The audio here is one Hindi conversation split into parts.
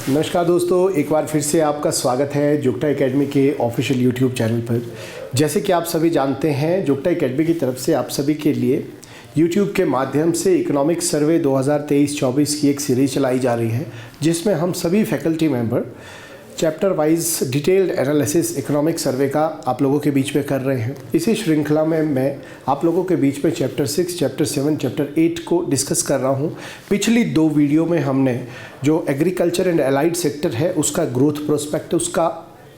नमस्कार दोस्तों, एक बार फिर से आपका स्वागत है जुगटा एकेडमी के ऑफिशियल यूट्यूब चैनल पर। जैसे कि आप सभी जानते हैं, जुगटा एकेडमी की तरफ से आप सभी के लिए यूट्यूब के माध्यम से इकोनॉमिक सर्वे 2023-24 की एक सीरीज चलाई जा रही है, जिसमें हम सभी faculty member chapter wise detailed analysis economic survey का आप लोगों के बीच में कर रहे हैं। इसी श्रृंखला में मैं आप लोगों के बीच में चैप्टर 6, चैप्टर 7, चैप्टर 8 को डिस्कस कर रहा हूं। पिछली 2 वीडियो में हमने जो एग्रीकल्चर एंड एलाइड सेक्टर है उसका ग्रोथ प्रोस्पेक्ट, उसका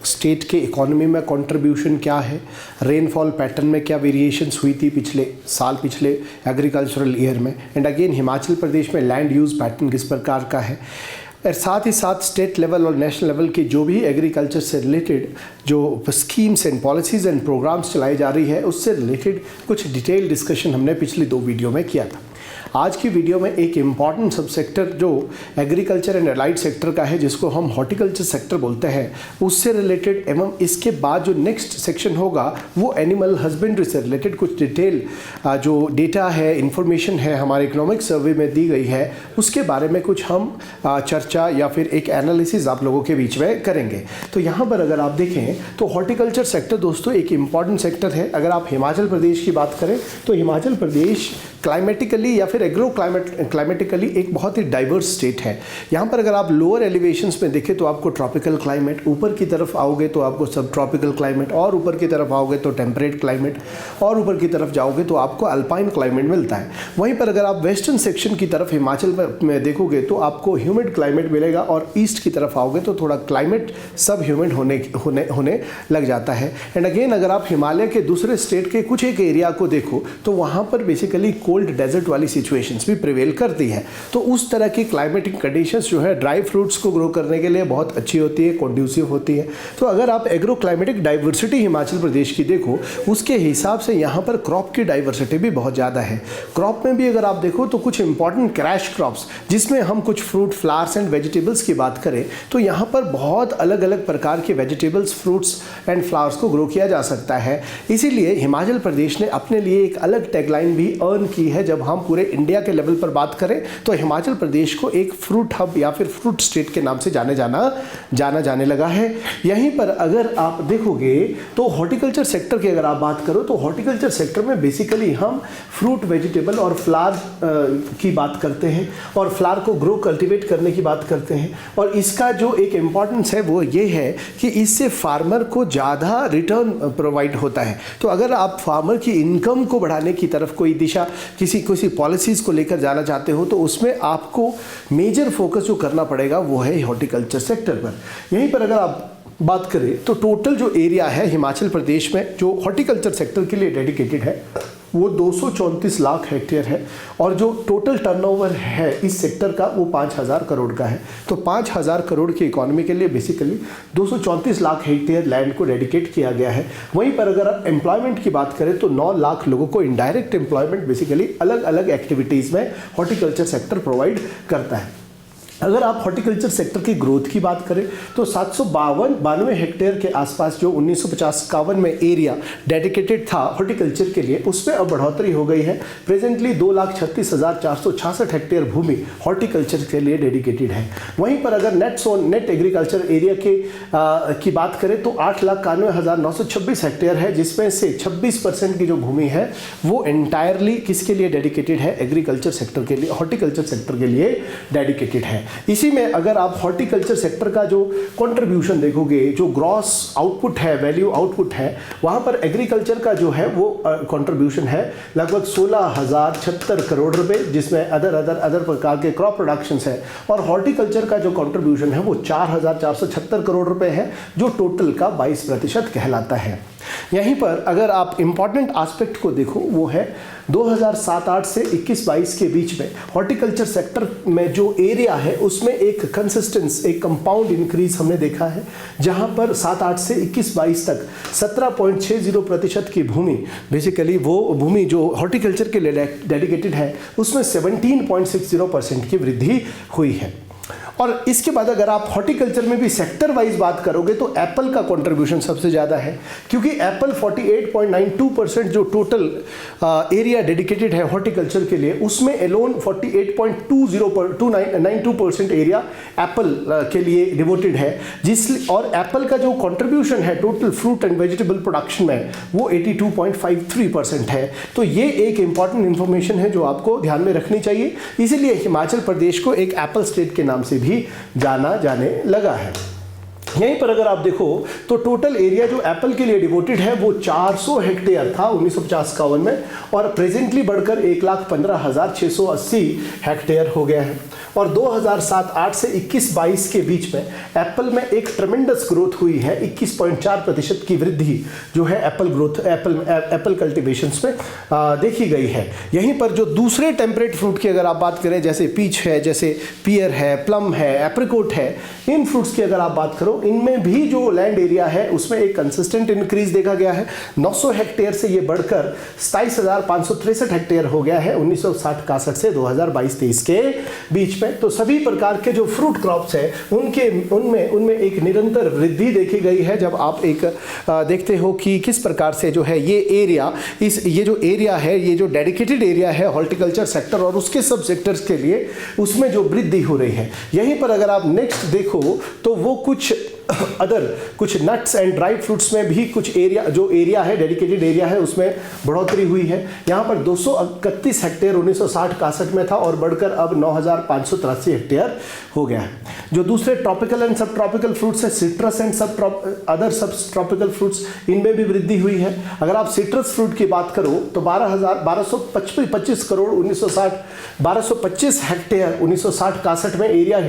स्टेट के इकोनॉमी में कंट्रीब्यूशन क्या है, रेनफॉल पैटर्न में क्या वेरिएशंस हुई थी पिछले एग्रीकल्चरल ईयर में, एंड अगेन हिमाचल प्रदेश में लैंड यूज़ पैटर्न किस प्रकार का है, और साथ ही साथ स्टेट लेवल और नेशनल लेवल की जो भी एग्रीकल्चर से रिलेटेड जो schemes and policies and programmes चलाई जा रही है उससे रिलेटेड कुछ डिटेल डिस्कशन हमने पिछली 2 वीडियो में किया था। आज की वीडियो में एक इम्पॉर्टेंट सब सेक्टर जो एग्रीकल्चर एंड एलाइड सेक्टर का है, जिसको हम हॉर्टिकल्चर सेक्टर बोलते हैं, उससे रिलेटेड एवं इसके बाद जो नेक्स्ट सेक्शन होगा वो एनिमल हस्बेंड्री से रिलेटेड कुछ डिटेल जो डेटा है, इंफॉर्मेशन है हमारे इकोनॉमिक सर्वे में दी गई है, उसके बारे में कुछ हम चर्चा या फिर एक एनालिसिस आप लोगों के बीच में करेंगे। तो यहाँ पर अगर आप देखें तो हॉर्टिकल्चर सेक्टर दोस्तों एक इम्पॉर्टेंट सेक्टर है। अगर आप हिमाचल प्रदेश की बात करें तो हिमाचल प्रदेश क्लाइमेटिकली या फिर एग्रो क्लाइमेटिकली एक बहुत ही डाइवर्स स्टेट है। यहाँ पर अगर आप लोअर एलिवेशंस में देखें तो आपको ट्रॉपिकल क्लाइमेट, ऊपर की तरफ आओगे तो आपको सब ट्रॉपिकल क्लाइमेट, और ऊपर की तरफ आओगे तो टेम्परेट क्लाइमेट, और ऊपर की तरफ जाओगे तो आपको अल्पाइन क्लाइमेट मिलता है। वहीं पर अगर आप वेस्टर्न सेक्शन की तरफ हिमाचल में देखोगे तो आपको ह्यूमिड क्लाइमेट मिलेगा, और ईस्ट की तरफ आओगे तो थोड़ा क्लाइमेट सब ह्यूमिड होने लग जाता है। एंड अगेन अगर आप हिमालय के दूसरे स्टेट के कुछ एक एरिया को देखो तो वहाँ पर बेसिकली कोल्ड डेजर्ट वाली सिचुएशंस भी प्रिवेल करती है। तो उस तरह की क्लाइमेटिक कंडीशंस जो है ड्राई फ्रूट्स को ग्रो करने के लिए बहुत अच्छी होती है, कंड्यूसिव होती है। तो अगर आप agro climatic diversity Himachal Pradesh की देखो, उसके हिसाब से यहाँ पर क्रॉप की डाइवर्सिटी भी बहुत ज़्यादा है। क्रॉप में भी अगर आप देखो तो कुछ इंपॉर्टेंट क्रैश क्रॉप्स, जिसमें हम कुछ फ्रूट, फ्लावर्स एंड वेजिटेबल्स की बात करें तो यहाँ पर बहुत अलग अलग प्रकार के वेजिटेबल्स, फ्रूट्स एंड फ्लावर्स को ग्रो किया जा सकता है। इसीलिए हिमाचल प्रदेश ने अपने लिए एक अलग टैगलाइन भी अर्न की है। जब हम पूरे इंडिया के लेवल पर बात करें तो हिमाचल प्रदेश को एक फ्रूट हब या फिर फ्रूट स्टेट के नाम से जाना जाने लगा है। यहीं पर अगर आप देखोगे तो हॉर्टिकल्चर सेक्टर की अगर आप बात करो तो हॉर्टिकल्चर सेक्टर में बेसिकली हम फ्रूट, वेजिटेबल और फ्लावर की बात करते हैं, और फ्लावर को ग्रो कल्टीवेट करने की बात करते हैं। और इसका जो एक इम्पॉर्टेंस है वो ये है कि इससे फार्मर को ज़्यादा रिटर्न प्रोवाइड होता है। तो अगर आप फार्मर की इनकम को बढ़ाने की तरफ कोई दिशा, किसी पॉलिसीज़ को लेकर जाना चाहते हो तो उसमें आपको मेजर फोकस जो करना पड़ेगा वो है हॉर्टिकल्चर सेक्टर पर। यहीं पर अगर आप बात करें तो टोटल जो एरिया है हिमाचल प्रदेश में जो हॉर्टिकल्चर सेक्टर के लिए डेडिकेटेड है वो 234 लाख हेक्टेयर है, और जो टोटल टर्नओवर है इस सेक्टर का वो 5000 करोड़ का है। तो 5000 करोड़ की इकोनॉमी के लिए बेसिकली 234 लाख हेक्टेयर लैंड को डेडिकेट किया गया है। वहीं पर अगर आप एम्प्लॉयमेंट की बात करें तो 9 लाख लोगों को इनडायरेक्ट एम्प्लॉयमेंट बेसिकली अलग अलग एक्टिविटीज़ में हॉर्टिकल्चर सेक्टर प्रोवाइड करता है। अगर आप हॉर्टिकल्चर सेक्टर की ग्रोथ की बात करें तो 792 हेक्टेयर के आसपास जो 1950-51 में एरिया डेडिकेटेड था हॉर्टिकल्चर के लिए, उसमें अब बढ़ोतरी हो गई है। प्रेजेंटली 2,36,466 हेक्टेयर भूमि हॉर्टिकल्चर के लिए डेडिकेटेड है। वहीं पर अगर नेट एग्रीकल्चर एरिया की बात करें तो 8,91,926 हेक्टेयर है, जिसमें से 26% की जो भूमि है वो एंटायरली किसके लिए डेडिकेटेड है? एग्रीकल्चर सेक्टर के लिए, हॉर्टिकल्चर सेक्टर के लिए डेडिकेटेड है। इसी में अगर आप हॉर्टिकल्चर सेक्टर का जो कंट्रीब्यूशन देखोगे, जो ग्रॉस आउटपुट है, वैल्यू आउटपुट है, वहां पर एग्रीकल्चर का जो है वो कंट्रीब्यूशन है लगभग 16,076 करोड़ रुपए, जिसमें अदर प्रकार के क्रॉप प्रोडक्शंस है। और हॉर्टिकल्चर का जो कंट्रीब्यूशन है वो 4,476 करोड़ रुपए है, जो टोटल का 22% कहलाता है। यहीं पर अगर आप इंपॉर्टेंट एस्पेक्ट को देखो वो है 2007-8 से 21-22 के बीच में हॉर्टिकल्चर सेक्टर में जो एरिया है उसमें एक कंसिस्टेंस, एक कंपाउंड इंक्रीज हमने देखा है, जहां पर 7-8 से 21-22 तक 17.60% की भूमि, बेसिकली वो भूमि जो हॉर्टिकल्चर के लिए डेडिकेटेड है, उसमें 17.60% की वृद्धि हुई है। और इसके बाद अगर आप हॉर्टिकल्चर में भी सेक्टर वाइज बात करोगे तो एप्पल का कंट्रीब्यूशन सबसे ज़्यादा है, क्योंकि एप्पल 48.92% जो टोटल एरिया डेडिकेटेड है हॉर्टिकल्चर के लिए, उसमें एलोन 48.92% एरिया एप्पल के लिए डिवोटेड है। और एप्पल का जो कंट्रीब्यूशन है total fruit and vegetable production में वो 82.53% है। तो ये एक इंपॉर्टेंट इंफॉर्मेशन है जो आपको ध्यान में रखनी चाहिए। इसीलिए हिमाचल प्रदेश को एक एप्पल स्टेट के नाम से भी जाना जाने लगा है। यहीं पर अगर आप देखो तो टोटल एरिया जो एप्पल के लिए डिवोटेड है वो 400 हेक्टेयर था 1950-51 में, और प्रेजेंटली बढ़कर 1,15,680 हेक्टेयर हो गया है। और 2007-8 से 21-22 के बीच में एप्पल में एक ट्रेमेंडस ग्रोथ हुई है, 21.4% की वृद्धि जो है एप्पल कल्टिवेशंस में देखी गई है। यहीं पर जो दूसरे टेम्परेट फ्रूट की अगर आप बात करें, जैसे पीच है, जैसे पियर है, प्लम है, एप्रिकॉट है, इन फ्रूट्स की अगर आप बात करो, इनमें भी जो लैंड एरिया है उसमें एक कंसिस्टेंट इंक्रीज देखा गया है। 900 हेक्टेयर से ये बढ़कर 27,563 हेक्टेयर हो गया है 1960-61 से 2022-23 के बीच में। तो सभी प्रकार के जो फ्रूट क्रॉप्स है उनमें एक निरंतर वृद्धि देखी गई है। जब आप एक देखते हो कि किस प्रकार से जो है ये एरिया, ये जो एरिया है, ये जो डेडिकेटेड एरिया है हॉर्टिकल्चर सेक्टर और उसके सब सेक्टर्स के लिए, उसमें जो वृद्धि हो रही है। यहीं पर अगर आप नेक्स्ट देखो तो वो कुछ कुछ नट्स एंड ड्राई फ्रूट्स में भी कुछ एरिया है, डेडिकेटेड एरिया है, उसमें बढ़ोतरी हुई है। यहाँ पर 231 हेक्टेयर 1960-61 में था और बढ़कर अब 9,583 हेक्टेयर हो गया है। जो दूसरे ट्रॉपिकल एंड सब ट्रॉपिकल फ्रूट्स है, सिट्रस एंड अदर सब ट्रॉपिकल फ्रूट्स, इनमें भी वृद्धि हुई है। अगर आप सिट्रस फ्रूट की बात करो तो 1225 करोड़ 1225 हेक्टेयर 1960-61 में एरिया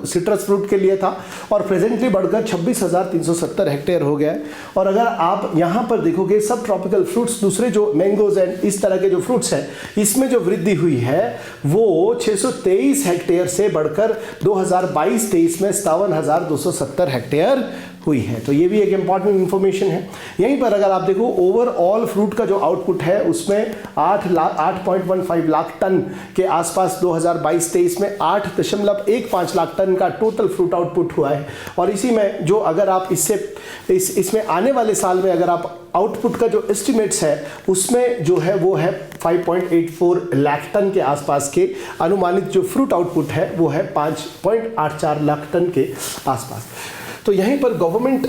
सिट्रस फ्रूट के लिए था और प्रेजेंटली बढ़कर 26,370 हेक्टेयर हो गया है। और अगर आप यहाँ पर देखोगे सब ट्रॉपिकल फ्रूट्स, दूसरे जो मैंगोज एंड इस तरह के जो फ्रूट्स हैं, इसमें जो वृद्धि हुई है वो 623 हेक्टेयर से बढ़कर 2022-23 में 57,270 हेक्टेयर हुई है। तो ये भी एक इंपॉर्टेंट इंफॉर्मेशन है। यहीं पर अगर आप देखो ओवरऑल फ्रूट का जो आउटपुट है उसमें 8.15 लाख टन के आसपास 2022-23 में 8.15 लाख टन का टोटल फ्रूट आउटपुट हुआ है। और इसी में जो अगर आप इसमें आने वाले साल में अगर आप आउटपुट का जो एस्टिमेट्स है उसमें जो है वो है 5.84 लाख टन के आसपास के अनुमानित जो फ्रूट आउटपुट है वो है 5.84 लाख टन के आसपास। तो यहीं पर गवर्नमेंट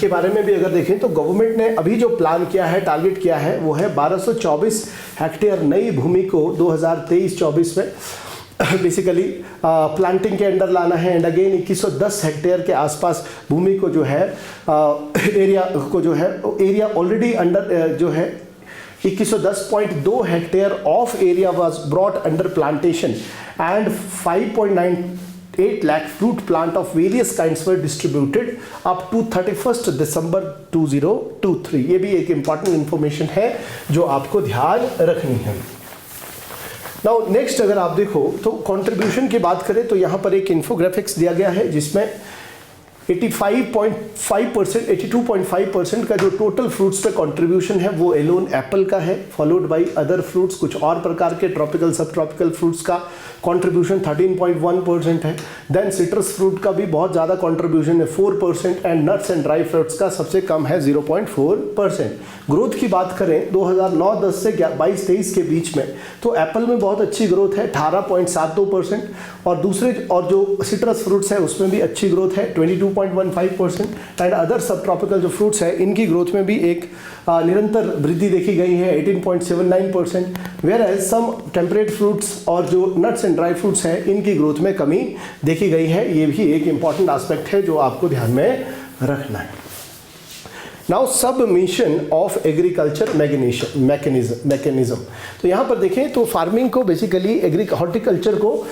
के बारे में भी अगर देखें तो गवर्नमेंट ने अभी जो प्लान किया है, टारगेट किया है, वो है 1224 हेक्टेयर नई भूमि को 2023-24 में बेसिकली प्लांटिंग के अंडर लाना है। एंड अगेन 2110 हेक्टेयर के आसपास भूमि को जो है एरिया ऑलरेडी अंडर जो है 2110.2 hectare of area was brought under plantation and 5.98 lakh fruit plant of various kinds were distributed up to 31st December 2023। ये भी एक इंपॉर्टेंट इंफॉर्मेशन है जो आपको ध्यान रखनी है। नाउ नेक्स्ट अगर आप देखो तो कंट्रीब्यूशन की बात करें तो यहाँ पर एक इन्फोग्राफिक्स दिया गया है जिसमें 82.5% का जो टोटल फ्रूट्स पे कंट्रीब्यूशन है वो एलोन एप्पल का है, फॉलोड बाय अदर फ्रूट्स। कुछ और प्रकार के ट्रॉपिकल सब ट्रॉपिकल फ्रूट्स का कंट्रीब्यूशन 13.1% है। देन सिट्रस फ्रूट का भी बहुत ज़्यादा कंट्रीब्यूशन है 4%, and nuts and dry fruits का सबसे कम है 0.4%। ग्रोथ की बात करें 2009-10 से 22-23 के बीच में तो एप्पल में बहुत अच्छी ग्रोथ है 18.72%, और जो सिट्रस फ्रूट्स है उसमें भी अच्छी ग्रोथ है 22.15%, एंड अदर सब ट्रॉपिकल जो फ्रूट्स है इनकी ग्रोथ में भी एक निरंतर वृद्धि देखी गई है 18.79%, whereas some temperate fruits और जो नट्स एंड ड्राई फ्रूट्स हैं इनकी ग्रोथ में कमी देखी गई है। ये भी एक इंपॉर्टेंट एस्पेक्ट है जो आपको ध्यान में रखना है। Now submission of agriculture mechanism. तो यहाँ पर देखें तो फार्मिंग को बेसिकली हॉर्टिकल्चर को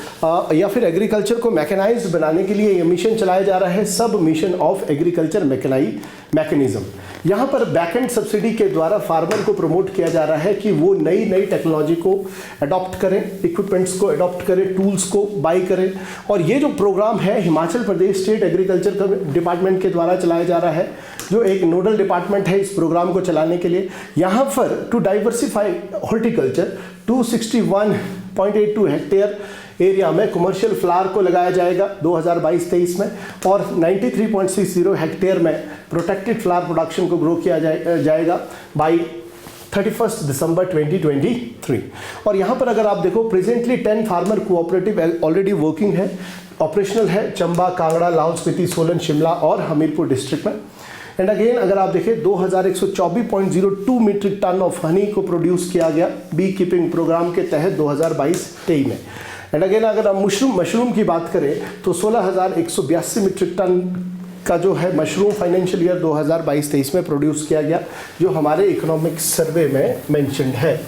या फिर एग्रीकल्चर को मैकेनाइज्ड बनाने के लिए ये मिशन चलाया जा रहा है, सबमिशन ऑफ एग्रीकल्चर मैकेनिज्म। यहाँ पर बैक एंड सब्सिडी के द्वारा फार्मर को प्रमोट किया जा रहा है कि वो नई टेक्नोलॉजी को अडॉप्ट करें, इक्विपमेंट्स को अडॉप्ट करें, टूल्स को बाई करें। और ये जो प्रोग्राम है Himachal Pradesh state agriculture department के द्वारा चलाया जा रहा है, जो एक नोडल डिपार्टमेंट है इस प्रोग्राम को चलाने के लिए। यहाँ पर to diversify horticulture 261.82 hectare area में कमर्शियल फ्लावर को लगाया जाएगा 2022-23 में, और 93.60 हेक्टेयर में प्रोटेक्टेड फ्लावर प्रोडक्शन को ग्रो किया जाएगा बाई 31 दिसंबर 2023। और यहाँ पर अगर आप देखो presently 10 farmer cooperative already working है, ऑपरेशनल है चंबा, कांगड़ा, लाहौल स्पीति, सोलन, शिमला और हमीरपुर डिस्ट्रिक्ट में। एंड अगेन अगर आप देखें 2124.02 मीट्रिक टन ऑफ हनी को प्रोड्यूस किया गया बी कीपिंग प्रोग्राम के तहत 2022-23 में। एंड अगेन अगर आप मशरूम की बात करें तो 16,182 मीट्रिक टन का जो है मशरूम फाइनेंशियल ईयर 2022-23 में प्रोड्यूस किया गया, जो हमारे इकोनॉमिक सर्वे में मेंशन्ड है।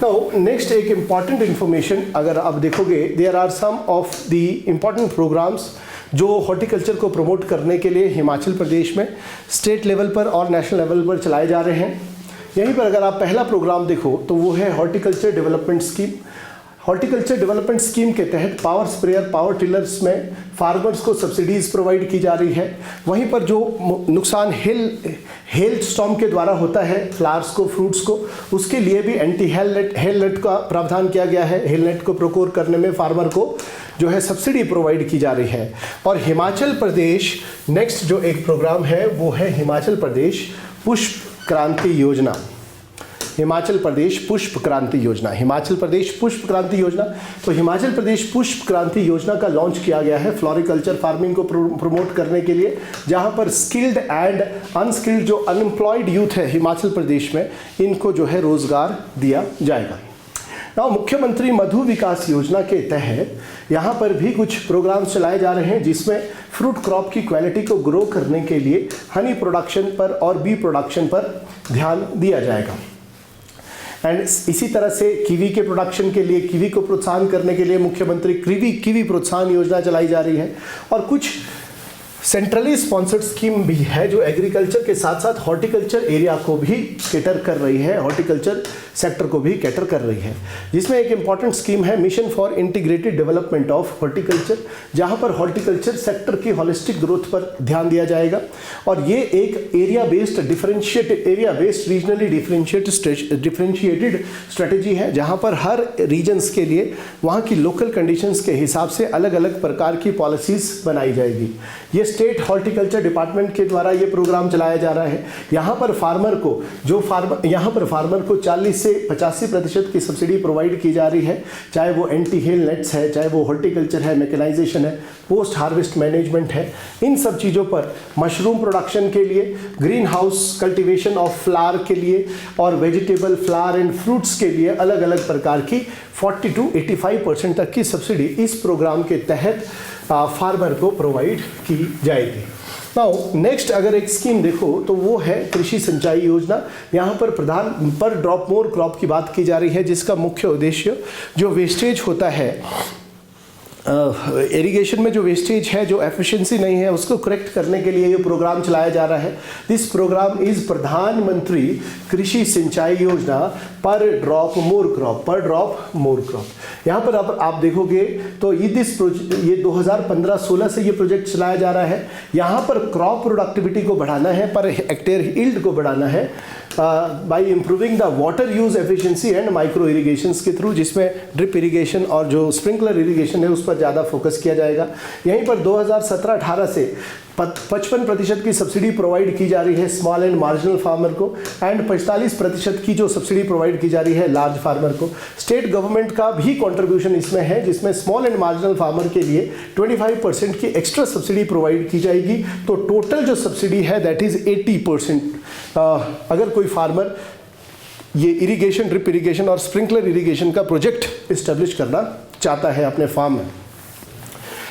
नाउ नेक्स्ट एक इम्पॉर्टेंट इन्फॉर्मेशन अगर आप देखोगे, there are some of the important programmes जो हॉर्टिकल्चर को प्रमोट करने के लिए हिमाचल प्रदेश में स्टेट लेवल पर और नेशनल लेवल पर चलाए जा रहे हैं। यहीं पर अगर आप पहला प्रोग्राम देखो तो वो है horticulture development scheme. Horticulture development scheme के तहत पावर स्प्रेयर, पावर टिलर्स में फार्मर्स को सब्सिडीज़ प्रोवाइड की जा रही है। वहीं पर जो नुकसान हेल स्टॉर्म के द्वारा होता है फ्लावर्स को, फ्रूट्स को, उसके लिए भी एंटी हेल नेट का प्रावधान किया गया है। हेल नेट को प्रोक्योर करने में फार्मर को जो है सब्सिडी प्रोवाइड की जा रही है। और हिमाचल प्रदेश नेक्स्ट जो एक प्रोग्राम है वो है हिमाचल प्रदेश पुष्प क्रांति योजना। हिमाचल प्रदेश पुष्प क्रांति योजना, हिमाचल प्रदेश पुष्प क्रांति योजना। तो हिमाचल प्रदेश पुष्प क्रांति योजना का लॉन्च किया गया है फ्लोरिकल्चर फार्मिंग को प्रमोट करने के लिए, जहां पर स्किल्ड एंड अनस्किल्ड जो अनएम्प्लॉयड यूथ है हिमाचल प्रदेश में, इनको जो है रोजगार दिया जाएगा। now मुख्यमंत्री मधु विकास योजना के तहत यहाँ पर भी कुछ प्रोग्राम्स चलाए जा रहे हैं, जिसमें फ्रूट क्रॉप की क्वालिटी को ग्रो करने के लिए हनी प्रोडक्शन पर और बी प्रोडक्शन पर ध्यान दिया जाएगा। एंड इसी तरह से कीवी के प्रोडक्शन के लिए, कीवी को प्रोत्साहन करने के लिए मुख्यमंत्री कीवी प्रोत्साहन योजना चलाई जा रही है। और कुछ सेंट्रली स्पॉन्सर्ड स्कीम भी है जो एग्रीकल्चर के साथ साथ हॉर्टिकल्चर एरिया को भी कैटर कर रही है, हॉर्टिकल्चर सेक्टर को भी कैटर कर रही है। जिसमें एक इंपॉर्टेंट स्कीम है mission for integrated development of horticulture, जहां पर हॉर्टिकल्चर सेक्टर की होलिस्टिक ग्रोथ पर ध्यान दिया जाएगा। और ये एक area based regionally differentiated strategy है, जहां पर हर रीजन्स के लिए वहां की लोकल कंडीशंस के हिसाब से अलग अलग प्रकार की पॉलिसीज बनाई जाएगी। ये स्टेट हॉर्टिकल्चर डिपार्टमेंट के द्वारा ये प्रोग्राम चलाया जा रहा है। यहाँ पर फार्मर को 40 से 85% की सब्सिडी प्रोवाइड की जा रही है, चाहे वो एंटी हेल नेट्स है, चाहे वो हॉर्टिकल्चर है, मैकेनाइजेशन है, पोस्ट हार्वेस्ट मैनेजमेंट है। इन सब चीज़ों पर मशरूम प्रोडक्शन के लिए, green house cultivation of flower के लिए और वेजिटेबल, फ्लावर एंड फ्रूट्स के लिए अलग अलग प्रकार की 40 to 85% तक की सब्सिडी इस प्रोग्राम के तहत फार्मर को प्रोवाइड की जाएगी। नाउ नेक्स्ट अगर एक स्कीम देखो तो वो है कृषि सिंचाई योजना। यहाँ पर प्रधान पर ड्रॉप मोर क्रॉप की बात की जा रही है, जिसका मुख्य उद्देश्य जो वेस्टेज होता है इरिगेशन में, जो वेस्टेज है, जो एफिशिएंसी नहीं है, उसको करेक्ट करने के लिए ये प्रोग्राम चलाया जा रहा है। दिस प्रोग्राम इज प्रधानमंत्री कृषि सिंचाई योजना पर ड्रॉप मोर क्रॉप। यहाँ पर आप देखोगे तो ये 2015-16 से ये प्रोजेक्ट चलाया जा रहा है। यहाँ पर क्रॉप प्रोडक्टिविटी को बढ़ाना है, पर हेक्टेयर यील्ड को बढ़ाना है by improving the water use efficiency and micro irrigations के थ्रू, जिसमें ड्रिप इरिगेशन और जो स्प्रिंकलर इरिगेशन है उस पर ज़्यादा फोकस किया जाएगा। यहीं पर 2017-18 से 55% की सब्सिडी प्रोवाइड की जा रही है स्मॉल एंड मार्जिनल फार्मर को, एंड 45% की जो सब्सिडी प्रोवाइड की जा रही है लार्ज फार्मर को। स्टेट गवर्नमेंट का भी कंट्रीब्यूशन इसमें है, जिसमें स्मॉल एंड मार्जिनल फार्मर के लिए 25% की एक्स्ट्रा सब्सिडी प्रोवाइड की जाएगी। तो टोटल जो सब्सिडी है दैट इज 80%। अगर कोई फार्मर ये इरिगेशन, ड्रिप इरिगेशन और स्प्रिंकलर इरिगेशन का प्रोजेक्ट इस्टेब्लिश करना चाहता है अपने फार्म में,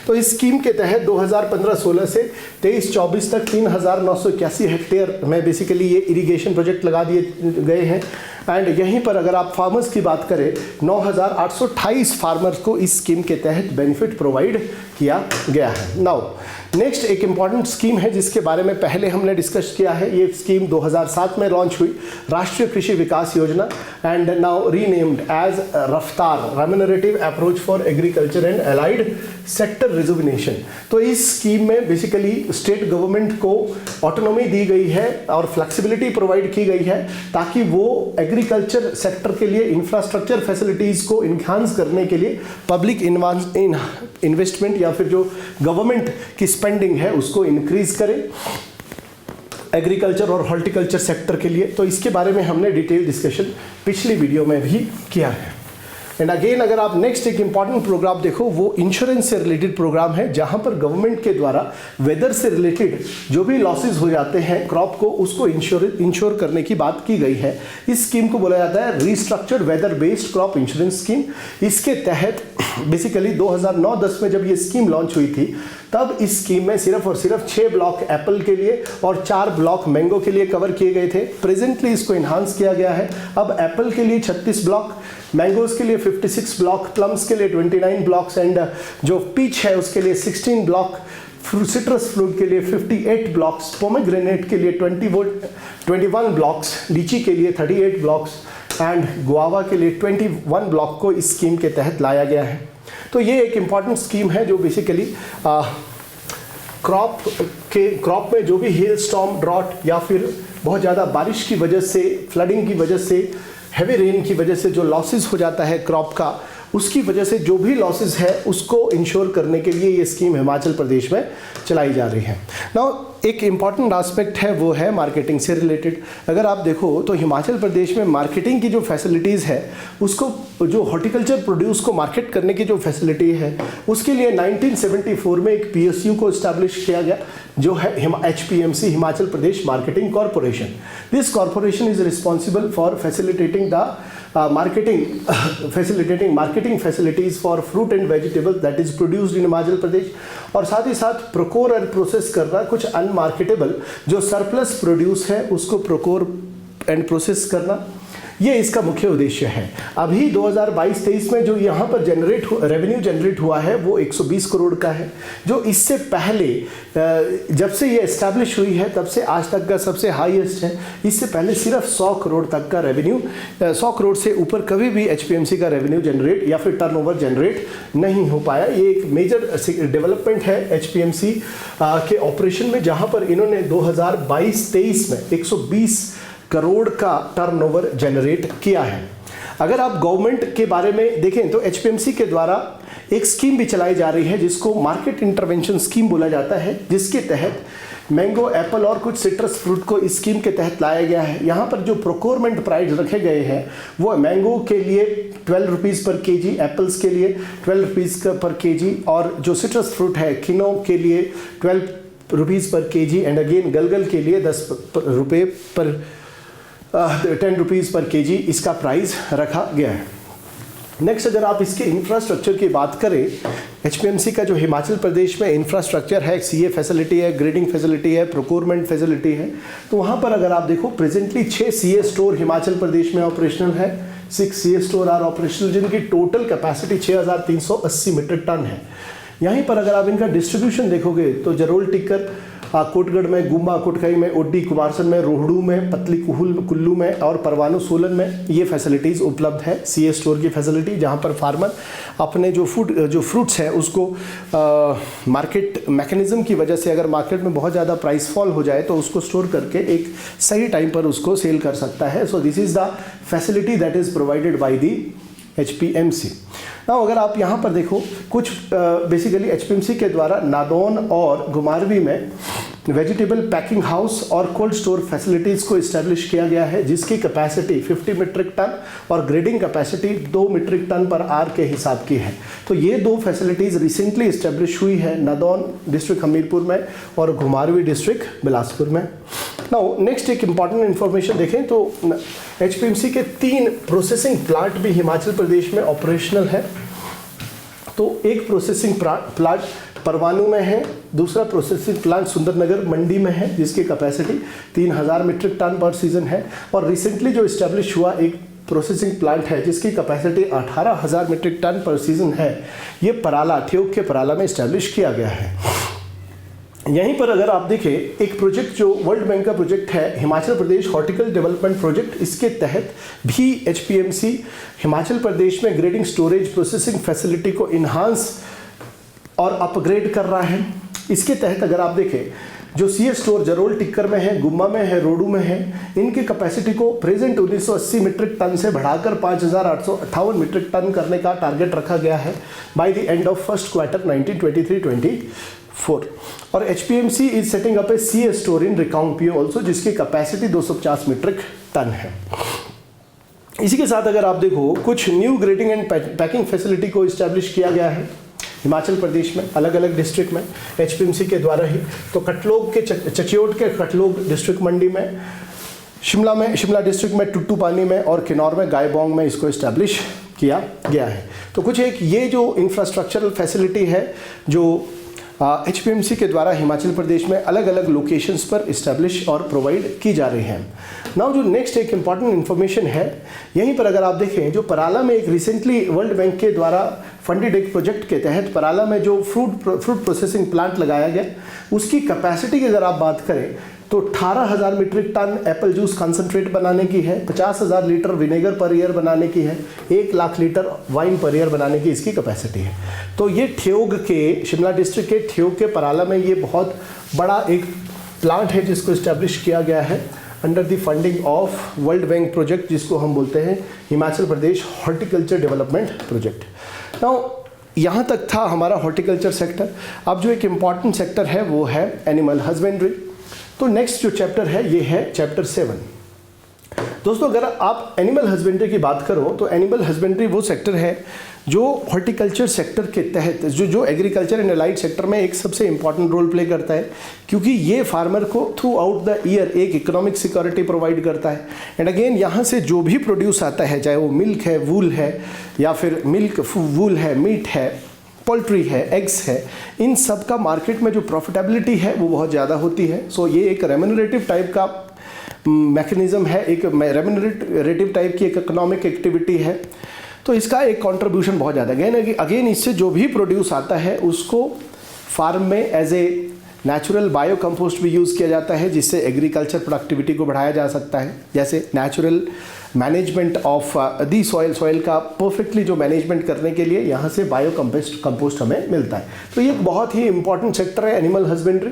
तो इस स्कीम के तहत 2015-16 से 23-24 तक 3,981 हेक्टेयर में बेसिकली ये इरिगेशन प्रोजेक्ट लगा दिए गए हैं। एंड यहीं पर अगर आप फार्मर्स की बात करें, 9,828 फार्मर्स को इस स्कीम के तहत बेनिफिट प्रोवाइड किया गया है। नाउ नेक्स्ट एक इम्पॉर्टेंट स्कीम है जिसके बारे में पहले हमने डिस्कस किया है। ये स्कीम 2007 में लॉन्च हुई, राष्ट्रीय कृषि विकास योजना, एंड नाउ रीनेम्ड एज रफ्तार, remunerative approach for agriculture and allied sector rejuvenation. तो इस स्कीम में बेसिकली स्टेट गवर्नमेंट को ऑटोनॉमी दी गई है और फ्लेक्सिबिलिटी प्रोवाइड की गई है ताकि वो एग्रीकल्चर सेक्टर के लिए इंफ्रास्ट्रक्चर फैसिलिटीज़ को इन्हांस करने के लिए पब्लिक इन्वेस्टमेंट या फिर जो गवर्नमेंट की स्पेंडिंग है उसको इंक्रीज करें एग्रीकल्चर और हॉर्टिकल्चर सेक्टर के लिए। तो इसके बारे में हमने डिटेल डिस्कशन पिछली वीडियो में भी किया है। एंड अगेन अगर आप नेक्स्ट एक इंपॉर्टेंट प्रोग्राम देखो, वो इंश्योरेंस से रिलेटेड प्रोग्राम है, जहां पर गवर्नमेंट के द्वारा वेदर से रिलेटेड जो भी लॉसेस हो जाते हैं क्रॉप को, उसको इंश्योर करने की बात की गई है। इस स्कीम को बोला जाता है restructured weather based crop insurance scheme. इसके तहत बेसिकली 2009-10 में जब ये स्कीम लॉन्च हुई थी, तब इस स्कीम में सिर्फ और सिर्फ 6 ब्लॉक एप्पल के लिए और 4 ब्लॉक मैंगो के लिए कवर किए गए थे। प्रेजेंटली इसको इन्हांस किया गया है। अब एप्पल के लिए 36 ब्लॉक, मैंगोज के लिए 56 ब्लॉक, प्लम्स के लिए 29 ब्लॉक्स एंड जो पीच है उसके लिए 16 ब्लॉक, सिट्रस फ्रूट के लिए 58 ब्लॉक्स, पोमेग्रेनेट के लिए 21 ब्लॉक्स, लीची के लिए 38 ब्लॉक्स एंड गुआवा के लिए 21 ब्लॉक को इस स्कीम के तहत लाया गया है। तो ये एक इम्पॉर्टेंट स्कीम है जो बेसिकली क्रॉप में जो भी हेल स्टॉर्म, ड्रॉट या फिर बहुत ज़्यादा बारिश की वजह से, फ्लडिंग की वजह से, हैवी रेन की वजह से जो लॉसेस हो जाता है क्रॉप का, उसकी वजह से जो भी लॉसेस है उसको इंश्योर करने के लिए ये स्कीम हिमाचल प्रदेश में चलाई जा रही है। नाउ एक इम्पॉर्टेंट एस्पेक्ट है वो है मार्केटिंग से रिलेटेड। अगर आप देखो तो हिमाचल प्रदेश में मार्केटिंग की जो फैसिलिटीज़ है, उसको जो हॉर्टिकल्चर प्रोड्यूस को मार्केट करने की जो फैसिलिटी है, उसके लिए 1974 में एक PSU को इस्टेब्लिश किया गया जो है HPMC, Himachal Pradesh marketing corporation. This corporation is responsible for facilitating the marketing facilities for fruit and vegetable that is produced in Himachal Pradesh, और साथ ही साथ प्रोकोर एंड प्रोसेस करना कुछ अनमार्केटेबल जो सरप्लस प्रोड्यूस है उसको प्रोकोर एंड प्रोसेस करना, ये इसका मुख्य उद्देश्य है। अभी 2022-23 में जो यहाँ पर रेवेन्यू जनरेट हुआ है वो 120 करोड़ का है, जो इससे पहले जब से ये एस्टैब्लिश हुई है तब से आज तक का सबसे हाईएस्ट है। इससे पहले सिर्फ 100 करोड़ तक का रेवेन्यू, 100 करोड़ से ऊपर कभी भी HPMC का रेवेन्यू जनरेट या फिर टर्नओवर जनरेट नहीं हो पाया। ये एक मेजर डेवलपमेंट है HPMC के ऑपरेशन में, जहाँ पर इन्होंने 2022-23 में 120 करोड़ का टर्नओवर जनरेट किया है। अगर आप गवर्नमेंट के बारे में देखें तो HPMC के द्वारा एक स्कीम भी चलाई जा रही है जिसको मार्केट इंटरवेंशन स्कीम बोला जाता है, जिसके तहत मैंगो, एप्पल और कुछ सिट्रस फ्रूट को इस स्कीम के तहत लाया गया है। यहाँ पर जो प्रोक्योरमेंट प्राइस रखे गए हैं वो मैंगो के लिए 12 रुपीज़ पर केजी, एप्पल्स के लिए 12 रुपीज़ पर केजी, और जो सिट्रस फ्रूट है किनो के लिए 12 रुपीज़ पर केजी एंड अगेन गलगल के लिए 10 रुपये पर 10 रुपीज़ पर केजी इसका प्राइस रखा गया है। नेक्स्ट अगर आप इसके इंफ्रास्ट्रक्चर की बात करें, HPMC का जो हिमाचल प्रदेश में इंफ्रास्ट्रक्चर है, CA फैसिलिटी है, ग्रेडिंग फैसिलिटी है, प्रोक्योरमेंट फैसिलिटी है, तो वहाँ पर अगर आप देखो presently 6 CA store Himachal Pradesh में ऑपरेशनल है। 6 CA स्टोर आर ऑपरेशनल जिनकी टोटल कैपेसिटी 6380 मीट्रिक टन है। यहीं पर अगर आप इनका डिस्ट्रीब्यूशन देखोगे तो जरोल टिक्कर, कोटगढ़ में, गुम्बा कोटखाई में, ओडी कुमारसर में, रोहड़ू में, पतली कुल्लू में और परवाणु सोलन में ये फैसिलिटीज़ उपलब्ध है। CA स्टोर की फैसिलिटी, जहाँ पर फार्मर अपने जो फ्रूट्स हैं उसको मार्केट मैकेनिज्म की वजह से अगर मार्केट में बहुत ज़्यादा प्राइस फॉल हो जाए तो उसको स्टोर करके एक सही टाइम पर उसको सेल कर सकता है। So this is the facility that is provided by the HPMC। ना अगर आप यहाँ पर देखो कुछ बेसिकली HPMC के द्वारा नादौन और घुमारवी में वेजिटेबल पैकिंग हाउस और कोल्ड स्टोर फैसिलिटीज़ को इस्टेब्लिश किया गया है, जिसकी कैपेसिटी 50 मीट्रिक टन और ग्रेडिंग कैपेसिटी 2 मीट्रिक टन पर आर के हिसाब की है। तो ये 2 फैसिलिटीज़ रिसेंटली इस्टेब्लिश हुई है नादौन डिस्ट्रिक्ट हमीरपुर में और घुमारवी डिस्ट्रिक्ट बिलासपुर में। नाउ नेक्स्ट एक इम्पॉर्टेंट इन्फॉर्मेशन देखें तो HPMC के 3 प्रोसेसिंग प्लांट भी हिमाचल प्रदेश में ऑपरेशनल है। तो एक प्रोसेसिंग प्लांट परवाणु में है, दूसरा प्रोसेसिंग प्लांट सुंदरनगर मंडी में है जिसकी कैपेसिटी 3000 मीट्रिक टन पर सीजन है, और रिसेंटली जो इस्टेब्लिश हुआ एक प्रोसेसिंग प्लांट है जिसकी कैपेसिटी 18000 मीट्रिक टन पर सीजन है, ये पराला, ठियोग के पराला में इस्टेब्लिश किया गया है। यहीं पर अगर आप देखें एक प्रोजेक्ट जो वर्ल्ड बैंक का प्रोजेक्ट है, Himachal Pradesh horticulture development project, इसके तहत भी HPMC हिमाचल प्रदेश में ग्रेडिंग, स्टोरेज, प्रोसेसिंग फैसिलिटी को इन्हांस और अपग्रेड कर रहा है। इसके तहत अगर आप देखें जो सी स्टोर जरोल टिक्कर में है, गुम्मा में है, रोडू में है, इनकी कैपेसिटी को प्रेजेंट 1980 मीट्रिक टन से बढ़ाकर 5,858 मीट्रिक टन करने का टारगेट रखा गया है by the end of first quarter 1923-24। और HPMC is setting up A C store in Reckong Peo also, जिसकी कैपेसिटी 250 मीट्रिक टन है। इसी के साथ अगर आप देखो कुछ new grading and packing facility को इस्टेब्लिश किया गया है हिमाचल प्रदेश में अलग अलग डिस्ट्रिक्ट में HPMC के द्वारा ही। तो कटलोग के चचियोट के कटलोग डिस्ट्रिक्ट मंडी में, शिमला डिस्ट्रिक्ट में टुट्टू पानी में और किन्नौर में गायबोंग में इसको इस्टेब्लिश किया गया है। तो कुछ एक ये जो इंफ्रास्ट्रक्चरल फैसिलिटी है जो HPMC के द्वारा हिमाचल प्रदेश में अलग अलग लोकेशंस पर इस्टेब्लिश और प्रोवाइड की जा रही हैं। नाउ जो नेक्स्ट एक इम्पॉर्टेंट इन्फॉर्मेशन है, यहीं पर अगर आप देखें जो पराला में एक रिसेंटली वर्ल्ड बैंक के द्वारा फंडेड एक प्रोजेक्ट के तहत पराला में जो फ्रूट प्रोसेसिंग प्लांट लगाया गया, उसकी कैपेसिटी की अगर आप बात करें तो 18,000 metric ton apple juice concentrate बनाने की है, 50,000 लीटर विनेगर पर ईयर बनाने की है, 1 lakh litre wine per year बनाने की इसकी कैपेसिटी है। तो ये ठियोग के शिमला डिस्ट्रिक्ट के ठियोग के पराला में ये बहुत बड़ा एक प्लांट है जिसको इस्टेब्लिश किया गया है under the funding of world bank project, जिसको हम बोलते हैं Himachal Pradesh horticulture development project. Now यहाँ तक था हमारा हॉर्टिकल्चर सेक्टर। अब जो एक इम्पॉर्टेंट सेक्टर है वो है एनिमल हस्बेंड्री। तो नेक्स्ट जो चैप्टर है ये है चैप्टर 7। दोस्तों अगर आप एनिमल हस्बेंड्री की बात करो तो एनिमल हस्बेंड्री वो सेक्टर है जो हॉर्टिकल्चर सेक्टर के तहत जो एग्रीकल्चर एंड अलाइड सेक्टर में एक सबसे इंपॉर्टेंट रोल प्ले करता है, क्योंकि ये फार्मर को थ्रू आउट द ईयर एक इकोनॉमिक सिक्योरिटी प्रोवाइड करता है। एंड अगेन यहाँ से जो भी प्रोड्यूस आता है, चाहे वो मिल्क है, वूल है, या फिर मिल्क वूल है, मीट है, पोल्ट्री है, एग्स है, इन सब का मार्केट में जो प्रॉफिटेबिलिटी है वो बहुत ज़्यादा होती है। सो ये एक रेम्यूनरेटिव टाइप का मैकेनिज्म है, एक रेम्यूनरेटिव टाइप की एक इकोनॉमिक एक्टिविटी है। तो इसका एक कंट्रीब्यूशन बहुत ज़्यादा है। अगेन इससे जो भी प्रोड्यूस आता है उसको फार्म में as a natural bio compost भी यूज़ किया जाता है, जिससे एग्रीकल्चर प्रोडक्टिविटी को बढ़ाया जा सकता है। जैसे natural management of the soil का परफेक्टली जो मैनेजमेंट करने के लिए यहाँ से बायो कंपोस्ट हमें मिलता है। तो ये एक बहुत ही इंपॉर्टेंट सेक्टर है एनिमल हस्बेंड्री।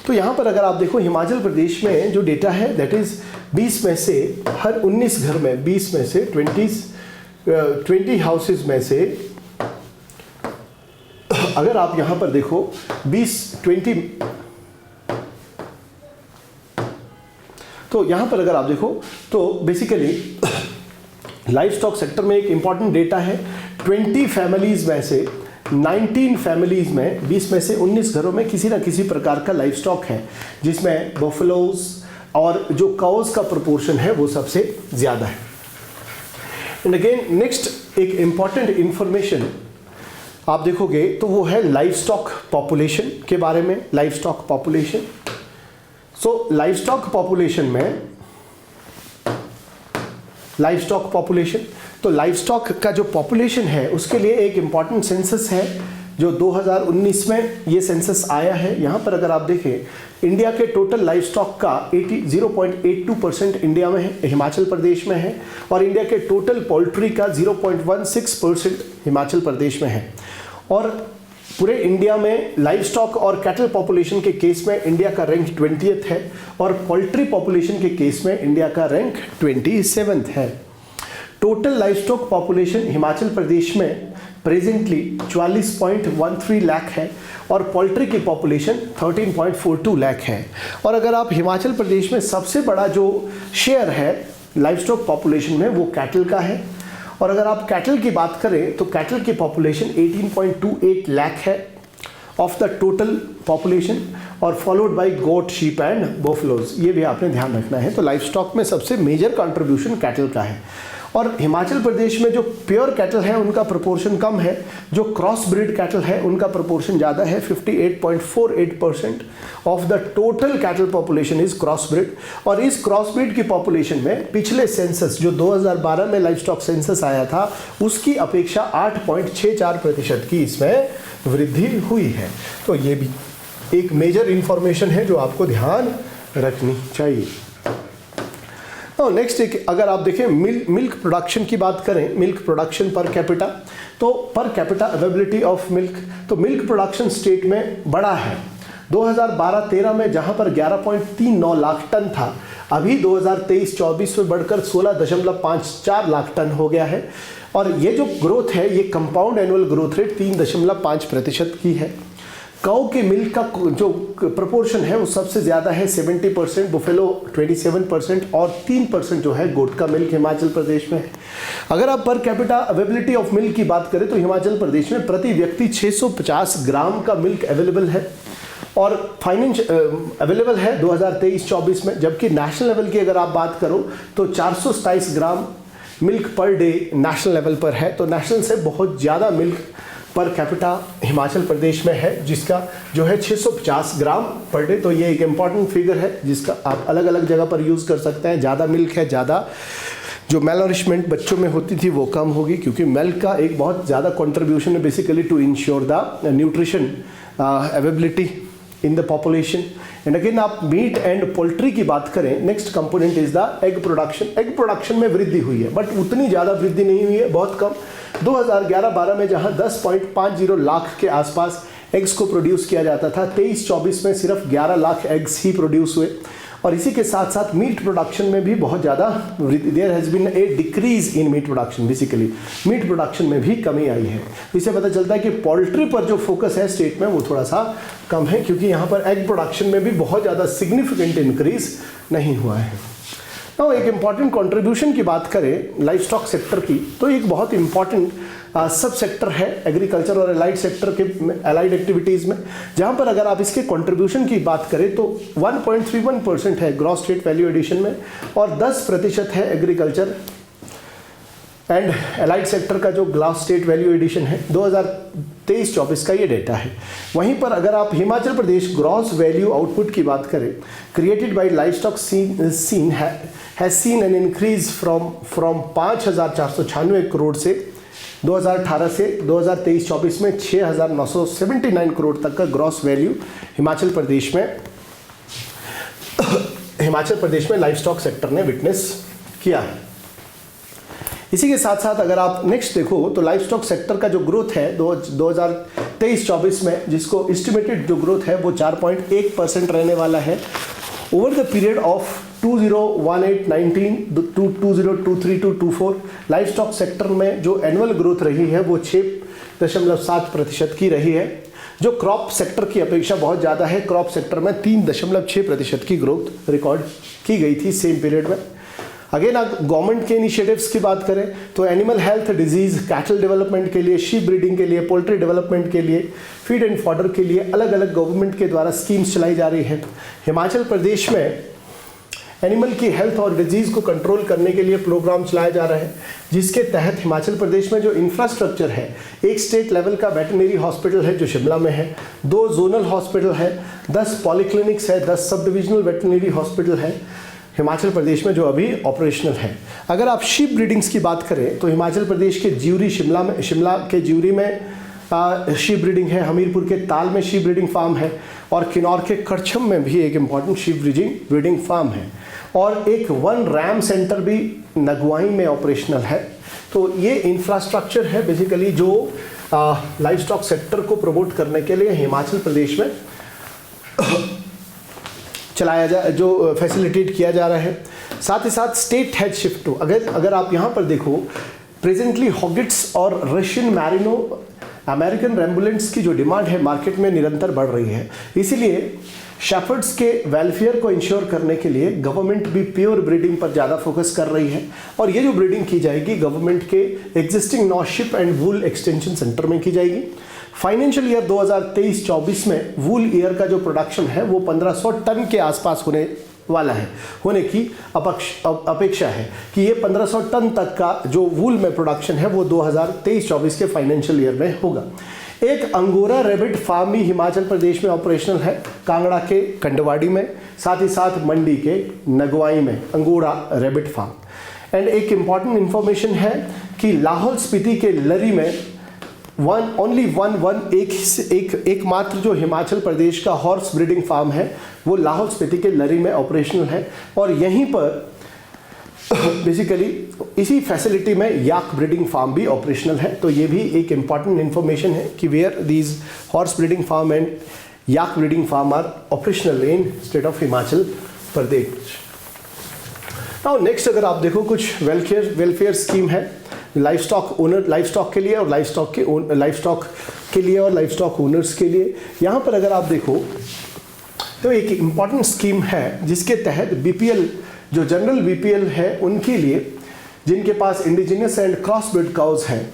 तो यहाँ पर अगर आप देखो हिमाचल प्रदेश में जो डेटा है दैट इज़ 20 में से हर 19 घर में 20 में से 20 हाउसेज में से अगर आप यहाँ पर देखो 20 तो यहाँ पर अगर आप देखो तो बेसिकली लाइफ स्टॉक सेक्टर में एक इंपॉर्टेंट डेटा है। 20 फैमिलीज में से 19 फैमिलीज में 20 में से 19 घरों में किसी ना किसी प्रकार का लाइफ स्टॉक है, जिसमें बफलोज और जो काउज का प्रोपोर्शन है वो सबसे ज़्यादा है। एंड अगेन नेक्स्ट एक इंपॉर्टेंट इंफॉर्मेशन आप देखोगे तो वो है लाइफ स्टॉक पॉपुलेशन के बारे में। Life stock population, so life stock population में लाइफ स्टॉक पॉपुलेशन, तो लाइफ स्टॉक का जो पॉपुलेशन है उसके लिए एक इंपॉर्टेंट सेंसस है जो 2019 में ये सेंसस आया है। यहाँ पर अगर आप देखें इंडिया के टोटल लाइफ स्टॉक का 0.82% इंडिया में है, हिमाचल प्रदेश में है, और इंडिया के टोटल पोल्ट्री का 0.16% हिमाचल प्रदेश में है। और पूरे इंडिया में लाइफ स्टॉक और कैटल पॉपुलेशन के केस में इंडिया का रैंक 20th है, और पोल्ट्री पॉपुलेशन के केस में इंडिया का रैंक 27th है। Total life stock population Himachal Pradesh में प्रेजेंटली 44.13 लाख है और पोल्ट्री की पॉपुलेशन 13.42 लाख है। और अगर आप हिमाचल प्रदेश में सबसे बड़ा जो शेयर है लाइफ स्टॉक पॉपुलेशन में वो कैटल का है, और अगर आप कैटल की बात करें तो कैटल की पॉपुलेशन 18.28 लाख है ऑफ द टोटल पॉपुलेशन, और followed by goat, sheep and buffaloes. ये भी आपने ध्यान रखना है। तो लाइफ स्टॉक में सबसे मेजर कंट्रीब्यूशन कैटल का है। और हिमाचल प्रदेश में जो प्योर कैटल है उनका प्रोपोर्शन कम है, जो क्रॉस ब्रीड कैटल है उनका प्रोपोर्शन ज़्यादा है। 58.48% of the total cattle population is cross breed. और इस क्रॉस ब्रीड की पॉपुलेशन में पिछले सेंसस जो 2012 में लाइफ स्टॉक सेंसस आया था उसकी अपेक्षा 8.64% की इसमें वृद्धि हुई है। तो ये भी एक मेजर इंफॉर्मेशन है जो आपको ध्यान रखनी चाहिए। नेक्स्ट एक अगर आप देखें मिल्क प्रोडक्शन की बात करें, मिल्क प्रोडक्शन पर कैपिटा, तो per capita availability of milk, तो मिल्क प्रोडक्शन स्टेट में बड़ा है। 2012-13 में जहां पर 11.39 लाख टन था, अभी 2023-24 में बढ़कर 16.54 लाख टन हो गया है। और ये जो ग्रोथ है ये कंपाउंड एनुअल ग्रोथ रेट 3.5% की है। काऊ के मिल्क का जो प्रोपोर्शन है वो सबसे ज़्यादा है 70%, बुफेलो 27% और 3% जो है गोट का मिल्क हिमाचल प्रदेश में है। अगर आप per capita availability of milk की बात करें तो हिमाचल प्रदेश में प्रति व्यक्ति 650 ग्राम का मिल्क अवेलेबल है और फाइनेंस अवेलेबल है 2023-24 में। जबकि नेशनल लेवल की अगर आप बात करो तो 427 ग्राम milk per day national level पर है। तो नेशनल से बहुत ज़्यादा milk per capita Himachal Pradesh में है, जिसका जो है 650 ग्राम पर डे। तो ये एक इम्पॉर्टेंट फिगर है जिसका आप अलग अलग जगह पर यूज़ कर सकते हैं। ज़्यादा मिल्क है, ज़्यादा जो मेलनरिशमेंट बच्चों में होती थी वो कम होगी, क्योंकि मिल्क का एक बहुत ज़्यादा कंट्रीब्यूशन है basically to ensure the nutrition availability in the population. And again आप मीट एंड पोल्ट्री की बात करें, next component is the egg production. Egg production में वृद्धि हुई है बट उतनी ज़्यादा वृद्धि नहीं हुई है, बहुत कम। 2011-12 में जहां 10.50 लाख के आसपास एग्स को प्रोड्यूस किया जाता था, 23-24 में सिर्फ 11 लाख एग्स ही प्रोड्यूस हुए। और इसी के साथ साथ मीट प्रोडक्शन में भी बहुत ज़्यादा there has been a decrease in meat production. Basically meat production में भी कमी आई है। इससे पता चलता है कि पोल्ट्री पर जो फोकस है स्टेट में वो थोड़ा सा कम है, क्योंकि यहाँ पर एग प्रोडक्शन में भी बहुत ज़्यादा सिग्निफिकेंट इंक्रीज नहीं हुआ है। तो एक इम्पॉर्टेंट कंट्रीब्यूशन की बात करें लाइफ स्टॉक सेक्टर की, तो एक बहुत इम्पॉर्टेंट सब सेक्टर है एग्रीकल्चर और एलाइड सेक्टर के एलाइड एक्टिविटीज़ में, जहाँ पर अगर आप इसके कंट्रीब्यूशन की बात करें तो 1.31% है ग्रॉस स्टेट वैल्यू एडिशन में और 10% है एग्रीकल्चर एंड एलाइड सेक्टर का जो ग्रॉस स्टेट वैल्यू एडिशन है। 2023-24 का ये डेटा है। वहीं पर अगर आप Himachal Pradesh gross value output की बात करें, created by livestock seen has seen an increase from 5,496 crore से 2018 से 2023-24 में 6,979 करोड़ तक का ग्रॉस वैल्यू हिमाचल प्रदेश में लाइफ स्टॉक सेक्टर ने विटनेस किया है। इसी के साथ साथ अगर आप नेक्स्ट देखो तो लाइफ स्टॉक सेक्टर का जो ग्रोथ है 2023-24 में, जिसको एस्टिमेटेड जो ग्रोथ है वो 4.1% रहने वाला है over the period of 2018-19 to 2023-24। Livestock sector में जो एनुअल ग्रोथ रही है वो 6.7% की रही है, जो क्रॉप सेक्टर की अपेक्षा बहुत ज़्यादा है। क्रॉप सेक्टर में 3.6% की ग्रोथ रिकॉर्ड की गई थी सेम पीरियड में। अगेन गवर्नमेंट के इनिशिएटिव्स की बात करें तो animal health, disease, cattle development के लिए, शीप ब्रीडिंग के लिए, पोल्ट्री डेवलपमेंट के लिए, फीड एंड फॉडर के लिए अलग अलग गवर्नमेंट के द्वारा स्कीम्स चलाई जा रही है। हिमाचल प्रदेश में एनिमल की हेल्थ और डिजीज़ को कंट्रोल करने के लिए प्रोग्राम चलाया जा रहा है, जिसके तहत हिमाचल प्रदेश में जो इंफ्रास्ट्रक्चर है, एक स्टेट लेवल का वेटनरी हॉस्पिटल है जो शिमला में है, 2 जोनल हॉस्पिटल है, 10 पॉलीक्लिनिक्स है, 10 सब डिविजनल वेटनरी हॉस्पिटल है हिमाचल प्रदेश में जो अभी ऑपरेशनल है। अगर आप शीप ब्रीडिंग्स की बात करें तो हिमाचल प्रदेश के ज्यूरी शिमला के ज्यूरी में शीप ब्रीडिंग है, हमीरपुर के ताल में शीप ब्रीडिंग फार्म है और किन्नौर के करछम में भी एक इम्पॉर्टेंट शीप ब्रीडिंग फार्म है और एक 1 रैम सेंटर भी नगवाई में ऑपरेशनल है। तो ये इंफ्रास्ट्रक्चर है बेसिकली जो लाइफ स्टॉक सेक्टर को प्रमोट करने के लिए हिमाचल प्रदेश में जो फैसिलिटेट किया जा रहा है। साथ ही साथ स्टेट हैज शिफ्ट टू, अगर आप यहाँ पर देखो, प्रेजेंटली हॉगिट्स और रशियन मैरिनो अमेरिकन रेम्बुलेंट्स की जो डिमांड है मार्केट में निरंतर बढ़ रही है। इसीलिए शेफर्ड्स के वेलफेयर को इंश्योर करने के लिए गवर्नमेंट भी प्योर ब्रीडिंग पर ज़्यादा फोकस कर रही है और ये जो ब्रीडिंग की जाएगी गवर्नमेंट के एग्जिस्टिंग नॉशिप एंड वूल एक्सटेंशन सेंटर में की जाएगी। फाइनेंशियल ईयर 2023-24 में वूल ईयर का जो प्रोडक्शन है वो 1500 टन के आसपास होने की अपेक्षा है कि ये 1500 टन तक का जो वूल में प्रोडक्शन है वो 2023-24 के फाइनेंशियल ईयर में होगा। एक अंगोरा रैबिट फार्म भी हिमाचल प्रदेश में ऑपरेशनल है, कांगड़ा के कंडवाड़ी में, साथ ही साथ मंडी के नगवाई में अंगोरा रैबिट फार्म। एंड एक इम्पॉर्टेंट इंफॉर्मेशन है कि लाहौल स्पीति के लरी में एकमात्र जो हिमाचल प्रदेश का हॉर्स ब्रीडिंग फार्म है वो लाहौल स्पीति के लरी में ऑपरेशनल है और यहीं पर बेसिकली इसी फैसिलिटी में याक ब्रीडिंग फार्म भी ऑपरेशनल है। तो ये भी एक इम्पॉर्टेंट इन्फॉर्मेशन है कि where these horse breeding farm and yak breeding farm are operational in state of Himachal Pradesh. Now next अगर आप देखो कुछ वेलफेयर स्कीम है लाइफ स्टॉक के लिए और लाइफ स्टॉक ओनर्स के लिए। यहाँ पर अगर आप देखो तो एक इम्पॉर्टेंट स्कीम है जिसके तहत बीपीएल जो जनरल बीपीएल है उनके लिए जिनके पास indigenous and cross breed cows हैं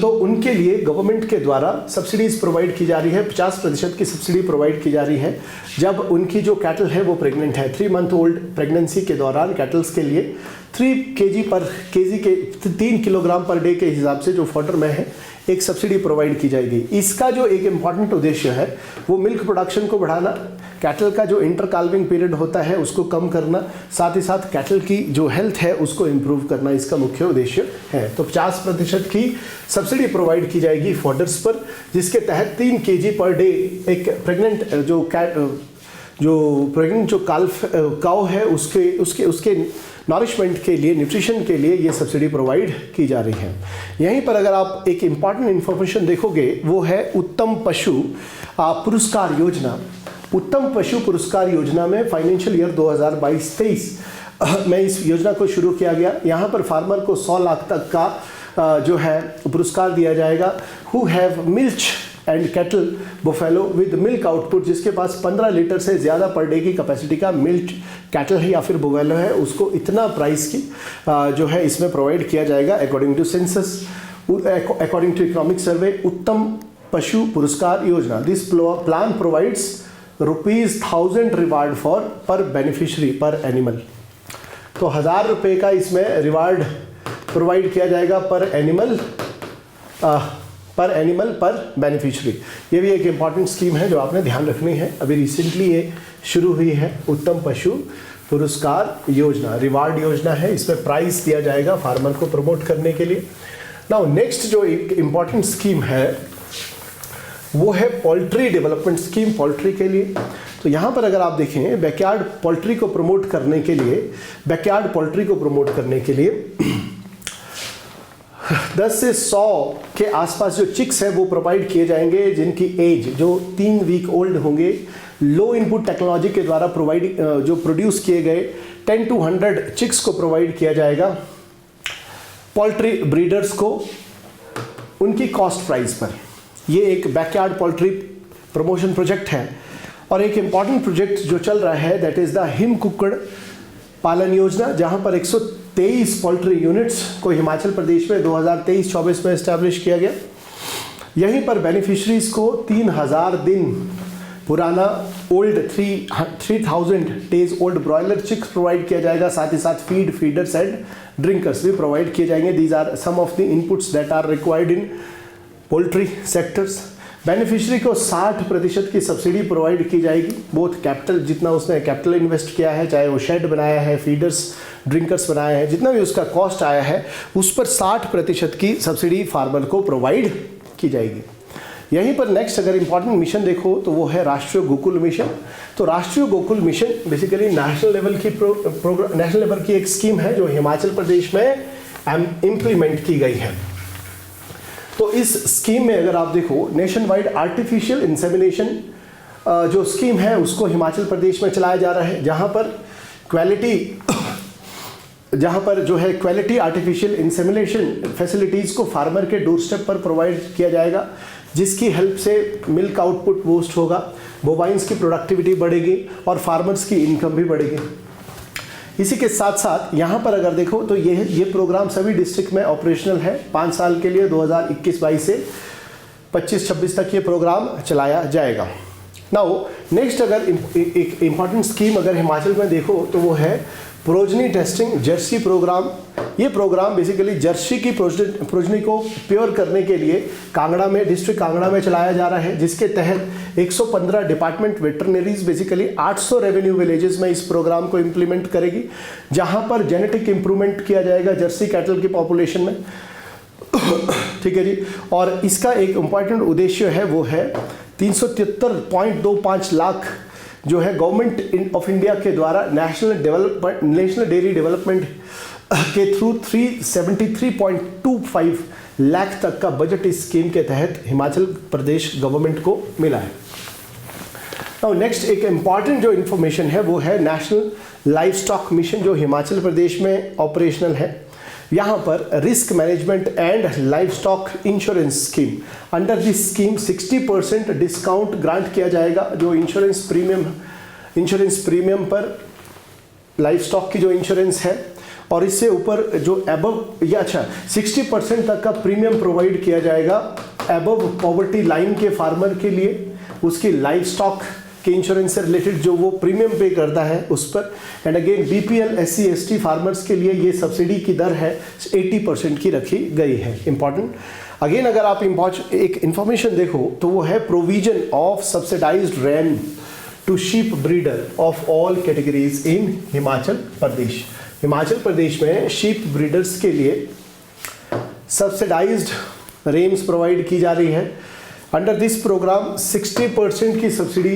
तो उनके लिए गवर्नमेंट के द्वारा सब्सिडीज प्रोवाइड की जा रही है। 50% की सब्सिडी प्रोवाइड की जा रही है जब उनकी जो कैटल है वो प्रेग्नेंट है। 3 मंथ ओल्ड प्रेगनेंसी के दौरान कैटल्स के लिए 3 किलोग्राम पर डे के हिसाब से जो फॉडर में है एक सब्सिडी प्रोवाइड की जाएगी। इसका जो एक इम्पॉर्टेंट उद्देश्य है वो मिल्क प्रोडक्शन को बढ़ाना, कैटल का जो इंटर काल्विंग पीरियड होता है उसको कम करना, साथ ही साथ कैटल की जो हेल्थ है उसको इम्प्रूव करना इसका मुख्य उद्देश्य है। तो 50% की सब्सिडी प्रोवाइड की जाएगी फॉडर्स पर, जिसके तहत 3 kg पर डे एक प्रेग्नेंट जो काउ है उसके नॉरिशमेंट के लिए, न्यूट्रिशन के लिए ये सब्सिडी प्रोवाइड की जा रही है। यहीं पर अगर आप एक इम्पॉर्टेंट इन्फॉर्मेशन देखोगे वो है उत्तम पशु पुरस्कार योजना। उत्तम पशु पुरस्कार योजना में फाइनेंशियल ईयर 2022-23 में इस योजना को शुरू किया गया। यहाँ पर फार्मर को 100 लाख तक का जो है पुरस्कार दिया जाएगा। Who have milch and cattle buffalo with milk output, जिसके पास 15 लीटर से ज़्यादा पर डे की कैपेसिटी का मिल्क कैटल है या फिर बुफेलो है, उसको इतना प्राइस की जो है इसमें प्रोवाइड किया जाएगा according to census, according to economic survey. उत्तम पशु पुरस्कार योजना, this plan provides ₹1000 reward for per beneficiary per animal. तो 1000 रुपये का इसमें रिवार्ड प्रोवाइड किया जाएगा पर एनिमल पर बेनिफिशरी। ये भी एक इम्पॉर्टेंट स्कीम है जो आपने ध्यान रखनी है। अभी रिसेंटली ये शुरू हुई है उत्तम पशु पुरस्कार योजना, रिवार्ड योजना है। इसमें प्राइस दिया जाएगा फार्मर को प्रमोट करने के लिए। नाउ नेक्स्ट जो एक इम्पॉर्टेंट स्कीम है वो है पोल्ट्री डेवलपमेंट स्कीम पोल्ट्री के लिए। तो यहाँ पर अगर आप देखें बैकयार्ड पोल्ट्री को प्रमोट करने के लिए 10 से 100 के आसपास जो चिक्स है वो प्रोवाइड किए जाएंगे जिनकी एज जो 3 वीक ओल्ड होंगे। लो इनपुट टेक्नोलॉजी के द्वारा जो प्रोड्यूस किए गए 10 to 100 चिक्स को प्रोवाइड किया जाएगा पोल्ट्री ब्रीडर्स को उनकी कॉस्ट प्राइस पर। ये एक बैकयार्ड पोल्ट्री प्रमोशन प्रोजेक्ट है। और एक इम्पॉर्टेंट प्रोजेक्ट जो चल रहा है दैट इज़ द हिम कुक्कड़ पालन योजना, जहाँ पर 123 पोल्ट्री यूनिट्स को हिमाचल प्रदेश में 2023-24 में इस्टेब्लिश किया गया। यहीं पर बेनिफिशरीज को 3000 दिन पुराना old 3000 days old broiler chicks provide किया जाएगा। साथ ही साथ फीडर्स एंड ड्रिंकर्स भी प्रोवाइड किए जाएंगे। These are some of the inputs that are required in poultry sectors. Beneficiary को 60% की सब्सिडी प्रोवाइड की जाएगी। बोथ कैपिटल, जितना उसने कैपिटल इन्वेस्ट किया है, चाहे वो शेड बनाया है, फीडर्स ड्रिंकर्स बनाए हैं, जितना भी उसका कॉस्ट आया है उस पर 60% की सब्सिडी फार्मर को प्रोवाइड की जाएगी। यहीं पर नेक्स्ट अगर इम्पॉर्टेंट मिशन देखो तो वो है राष्ट्रीय गोकुल मिशन। तो राष्ट्रीय Gokul mission basically national level की एक स्कीम है जो हिमाचल प्रदेश में इम्प्लीमेंट की गई है। तो इस स्कीम में अगर आप देखो नेशन वाइड आर्टिफिशियल इंसेमिनेशन जो स्कीम है उसको हिमाचल प्रदेश में चलाया जा रहा है, जहाँ पर जो है क्वालिटी आर्टिफिशियल इंसेमिनेशन फैसिलिटीज़ को फार्मर के डोर स्टेप पर प्रोवाइड किया जाएगा, जिसकी हेल्प से मिल्क आउटपुट बूस्ट होगा, बोवाइंस की प्रोडक्टिविटी बढ़ेगी और फार्मर्स की इनकम भी बढ़ेगी। इसी के साथ साथ यहाँ पर अगर देखो तो ये प्रोग्राम सभी डिस्ट्रिक्ट में ऑपरेशनल है 5 साल के लिए। 2021-22 से 25-26 तक ये प्रोग्राम चलाया जाएगा। नाउ नेक्स्ट अगर एक इम्पॉर्टेंट स्कीम अगर हिमाचल में देखो तो वो है प्रोजनी टेस्टिंग जर्सी प्रोग्राम। ये प्रोग्राम बेसिकली जर्सी की प्रोजनी को प्योर करने के लिए डिस्ट्रिक्ट कांगड़ा में चलाया जा रहा है, जिसके तहत 115 डिपार्टमेंट वेटरनरीज बेसिकली 800 रेवेन्यू विलेजेस में इस प्रोग्राम को इम्प्लीमेंट करेगी, जहां पर जेनेटिक इंप्रूवमेंट किया जाएगा जर्सी कैटल की पॉपुलेशन में। ठीक है जी। और इसका एक इम्पॉर्टेंट उद्देश्य है वो है 373.25 लाख जो है गवर्नमेंट ऑफ इंडिया के द्वारा नेशनल डेयरी डेवलपमेंट के थ्रू 373.25 लाख तक का बजट इस स्कीम के तहत हिमाचल प्रदेश गवर्नमेंट को मिला है। और नेक्स्ट एक इम्पॉर्टेंट जो इन्फॉर्मेशन है वो है नेशनल लाइफ स्टॉक मिशन जो हिमाचल प्रदेश में ऑपरेशनल है। यहाँ पर risk management and life stock insurance scheme, under this scheme 60% discount grant किया जाएगा जो इंश्योरेंस प्रीमियम पर लाइफ स्टॉक की जो इंश्योरेंस है, और इससे ऊपर जो एबव या 60% तक का प्रीमियम प्रोवाइड किया जाएगा एबव पॉवर्टी लाइन के फार्मर के लिए, उसकी लाइफ स्टॉक के इंश्योरेंस से रिलेटेड जो वो प्रीमियम पे करता है उस पर। And again BPL SC ST farmers के लिए ये सब्सिडी की दर है 80% की रखी गई है। इंपॉर्टेंट अगेन अगर आप एक इंफॉर्मेशन देखो तो वो है provision of subsidised ram to sheep breeder of all categories in Himachal Pradesh. Himachal Pradesh में शीप ब्रीडर्स के लिए सब्सिडाइज्ड रेम्स प्रोवाइड की जा रही है। अंडर दिस प्रोग्राम 60% की सब्सिडी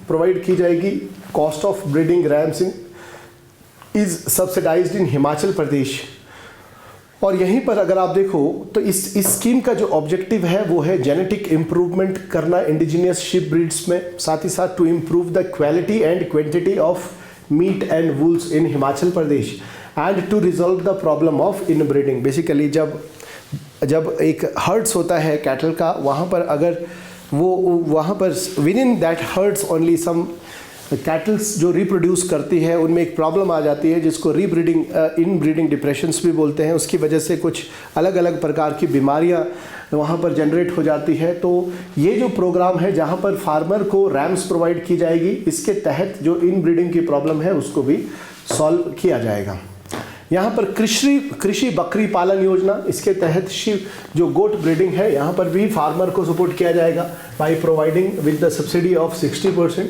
प्रोवाइड की जाएगी। Cost of breeding rams is subsidised in Himachal Pradesh. और यहीं पर अगर आप देखो तो इस स्कीम का जो ऑब्जेक्टिव है वो है जेनेटिक इम्प्रूवमेंट करना इंडिजिनियस शीप ब्रीड्स में, साथ ही साथ to improve the quality and quantity of meat and wools in Himachal Pradesh and to resolve the problem of inbreeding. Basically जब एक हर्ड्स होता है कैटल का, वहाँ पर अगर वहाँ पर within that herds only some cattles जो रिप्रोड्यूस करती है उनमें एक प्रॉब्लम आ जाती है जिसको रीब्रीडिंग इनब्रीडिंग डिप्रेशंस भी बोलते हैं। उसकी वजह से कुछ अलग अलग प्रकार की बीमारियाँ वहाँ पर जनरेट हो जाती है। तो ये जो प्रोग्राम है जहाँ पर फार्मर को रैम्स प्रोवाइड की जाएगी, इसके तहत जो इनब्रीडिंग की प्रॉब्लम है उसको भी सॉल्व किया जाएगा। यहाँ पर कृषि बकरी पालन योजना, इसके तहत जो गोट ब्रीडिंग है यहाँ पर भी फार्मर को सपोर्ट किया जाएगा by providing with the subsidy of 60%,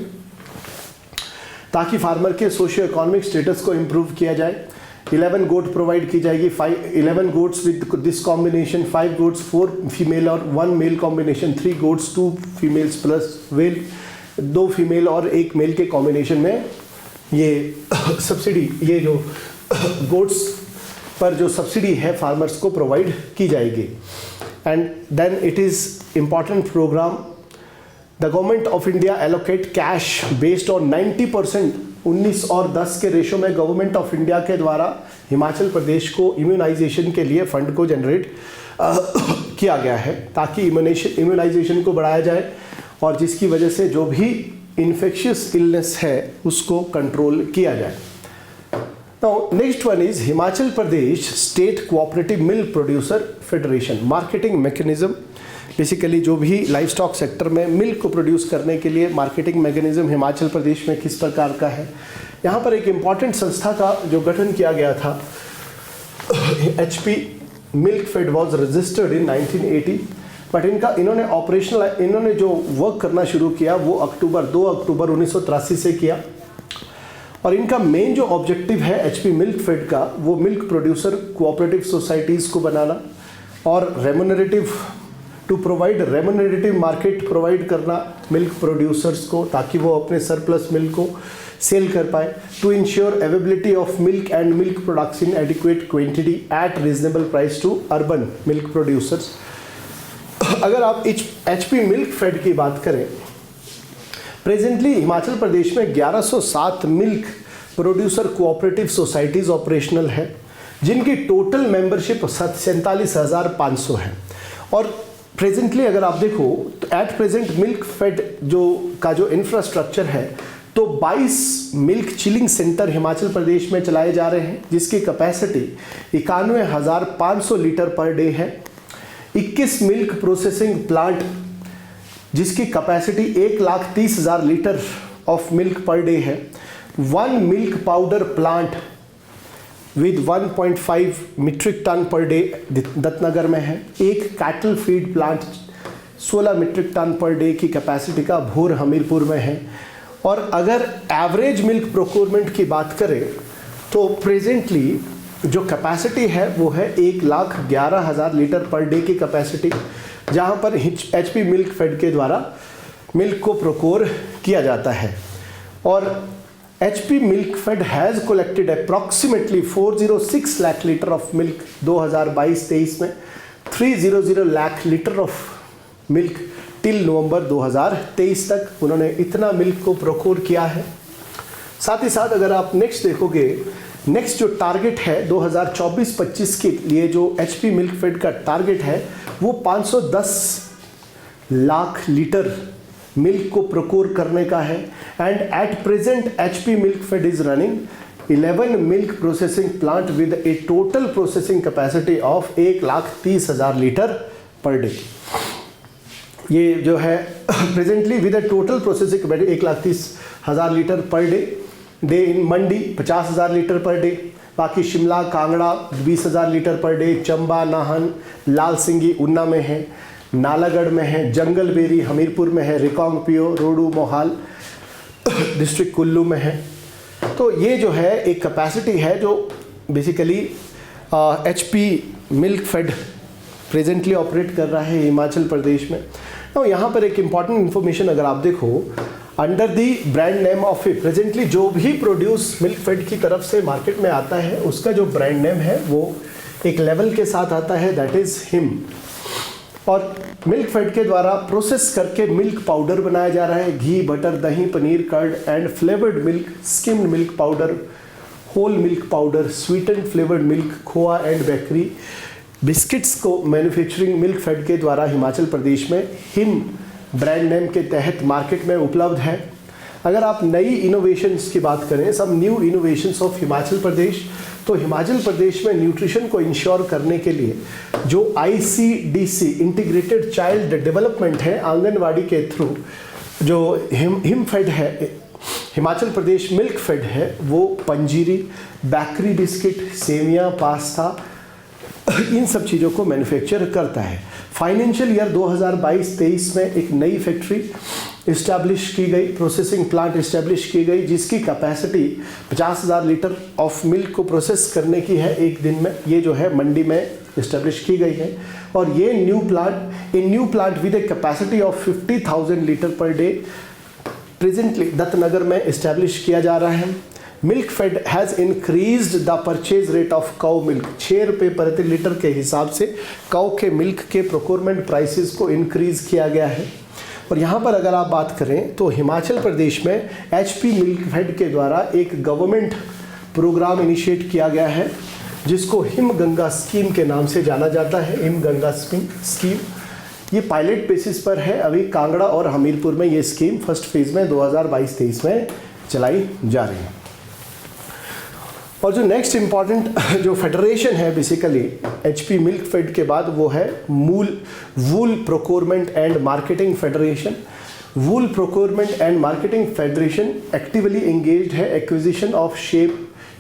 ताकि फार्मर के सोशियो इकोनॉमिक स्टेटस को इम्प्रूव किया जाए। 11 गोट प्रोवाइड की जाएगी, 11 goats with this combination, 5 goats 4 female और 1 male combination, 3 goats 2 females plus 2 female और 1 मेल के कॉम्बिनेशन में ये सब्सिडी, ये जो गोट्स पर जो सब्सिडी है फार्मर्स को प्रोवाइड की जाएगी। And then it is important programme, the government of India allocate cash based on 90%, 19 और 10 के रेशो में गवर्नमेंट ऑफ इंडिया के द्वारा हिमाचल प्रदेश को इम्यूनाइजेशन के लिए फंड को जनरेट किया गया है, ताकि इम्यूनाइजेशन को बढ़ाया जाए और जिसकी वजह से जो भी इन्फेक्शियस इलनेस है उसको कंट्रोल किया जाए। Now, next one is Himachal Pradesh State Cooperative Milk Producer Federation marketing mechanism. Basically जो भी लाइफ स्टॉक सेक्टर में मिल्क को प्रोड्यूस करने के लिए मार्केटिंग मैकेनिज्म हिमाचल प्रदेश में किस प्रकार का है। यहाँ पर एक इम्पॉर्टेंट संस्था का जो गठन किया गया था, HP milk fed was registered in 1980, but इन्होंने जो वर्क करना शुरू किया वो 2 अक्टूबर 1983 से किया। और इनका मेन जो ऑब्जेक्टिव है HP मिल्क फेड का, वो मिल्क प्रोड्यूसर कोऑपरेटिव सोसाइटीज़ को बनाना और to provide remunerative market provide करना मिल्क प्रोड्यूसर्स को, ताकि वो अपने सरप्लस मिल्क को सेल कर पाए, to ensure availability of milk and milk products in adequate quantity at reasonable price to urban milk producers. अगर आप HP मिल्क फेड की बात करें, प्रेजेंटली हिमाचल प्रदेश में 1107 milk producer cooperative societies operational है, जिनकी टोटल मेंबरशिप 47,500 है। और प्रेजेंटली अगर आप देखो तो एट प्रेजेंट मिल्क फेड जो इंफ्रास्ट्रक्चर है तो 22 milk chilling centre Himachal Pradesh में चलाए जा रहे हैं, जिसकी कैपेसिटी 91,500 लीटर पर डे है। 21 मिल्क प्रोसेसिंग प्लांट जिसकी capacity 1,30,000 litre of milk per day है। 1 milk powder plant with 1.5 metric ton per day Dattnagar में है। एक cattle feed plant 16 metric ton per day की कैपेसिटी का भोर हमीरपुर में है। और अगर एवरेज मिल्क प्रोक्योरमेंट की बात करें तो प्रेजेंटली जो कैपेसिटी है वो है 1,11,000 लीटर पर डे की कैपेसिटी, जहाँ पर HP मिल्क फेड के द्वारा मिल्क को प्रोक्योर किया जाता है। और HP milk fed has collected approximately 406 lakh litre of milk 2022-23 में, 300 lakh litre of milk till November 2023 तक उन्होंने इतना मिल्क को प्रोक्योर किया है। साथ ही साथ अगर आप नेक्स्ट देखोगे, नेक्स्ट जो टारगेट है 2024-25 के लिए जो एचपी मिल्क फेड का टारगेट है वो 510 लाख लीटर मिल्क को प्रोक्योर करने का है। And at present HP milk fed is running 11 milk processing plant with a total processing capacity of 1,30,000 litre per day. ये जो है presently with a total processing capacity 1,30,000 litre per day in Mandi 50,000 litre per day, बाकी Shimla Kangra 20,000 litre per day, Chamba Nahan लाल सिंगी ऊना में है, नालागढ़ में है, जंगलबेरी हमीरपुर में है, रिकांगपियो रोडू मोहाल डिस्ट्रिक्ट कुल्लू में है। तो ये जो है एक कैपेसिटी है जो basically HP milk fed presently operate कर रहा है हिमाचल प्रदेश में। तो यहाँ पर एक इम्पॉर्टेंट इन्फॉर्मेशन अगर आप देखो, under the brand name of presently जो भी प्रोड्यूस मिल्क फेड की तरफ से मार्केट में आता है उसका जो ब्रांड नेम है वो एक लेवल के साथ आता है, दैट इज हिम। और मिल्क फेड के द्वारा प्रोसेस करके मिल्क पाउडर बनाया जा रहा है, ghee butter dahi paneer curd and flavoured milk, skimmed milk powder, whole milk powder, sweetened flavoured milk, khoa and bakery biscuits को मैन्युफैक्चरिंग मिल्क फेड के द्वारा हिमाचल प्रदेश में हिम ब्रांड नेम के तहत मार्केट में उपलब्ध है। अगर आप नई इनोवेशंस की बात करें, सब new innovations of Himachal Pradesh, तो हिमाचल प्रदेश में न्यूट्रिशन को इंश्योर करने के लिए जो ICDC इंटीग्रेटेड चाइल्ड डेवलपमेंट है आंगनवाड़ी के थ्रू जो हिम फेड है, हिमाचल प्रदेश मिल्क फेड है, वो पंजीरी, बेकरी बिस्किट, सेवियां, पास्ता इन सब चीज़ों को मैन्युफैक्चर करता है। फाइनेंशियल ईयर 2022-23 में एक नई फैक्ट्री इस्टेब्लिश की गई, प्रोसेसिंग प्लांट इस्टेब्लिश की गई जिसकी कैपेसिटी 50,000 लीटर ऑफ मिल्क को प्रोसेस करने की है एक दिन में। ये जो है मंडी में इस्टेब्लिश की गई है और ये new plant with a capacity of 50,000 litre per day presently Dattnagar में इस्टेब्लिश किया जा रहा है। Milk fed has increased the purchase rate of cow milk, 6 रुपये प्रति लीटर के हिसाब से काउ के मिल्क के प्रोक्योरमेंट प्राइसेस को इंक्रीज किया गया है। और यहाँ पर अगर आप बात करें तो हिमाचल प्रदेश में एचपी मिल्क फेड के द्वारा एक गवर्नमेंट प्रोग्राम इनिशिएट किया गया है जिसको हिम गंगा स्कीम के नाम से जाना जाता है। हिम गंगा स्कीम ये पायलट बेसिस पर है, अभी कांगड़ा और हमीरपुर में ये स्कीम फर्स्ट फेज में 2022-23 में चलाई जा रही है। और जो नेक्स्ट इम्पॉर्टेंट जो फेडरेशन है बेसिकली एचपी मिल्क फेड के बाद वो है wool procurement and marketing federation. Wool procurement and marketing federation actively engaged है acquisition of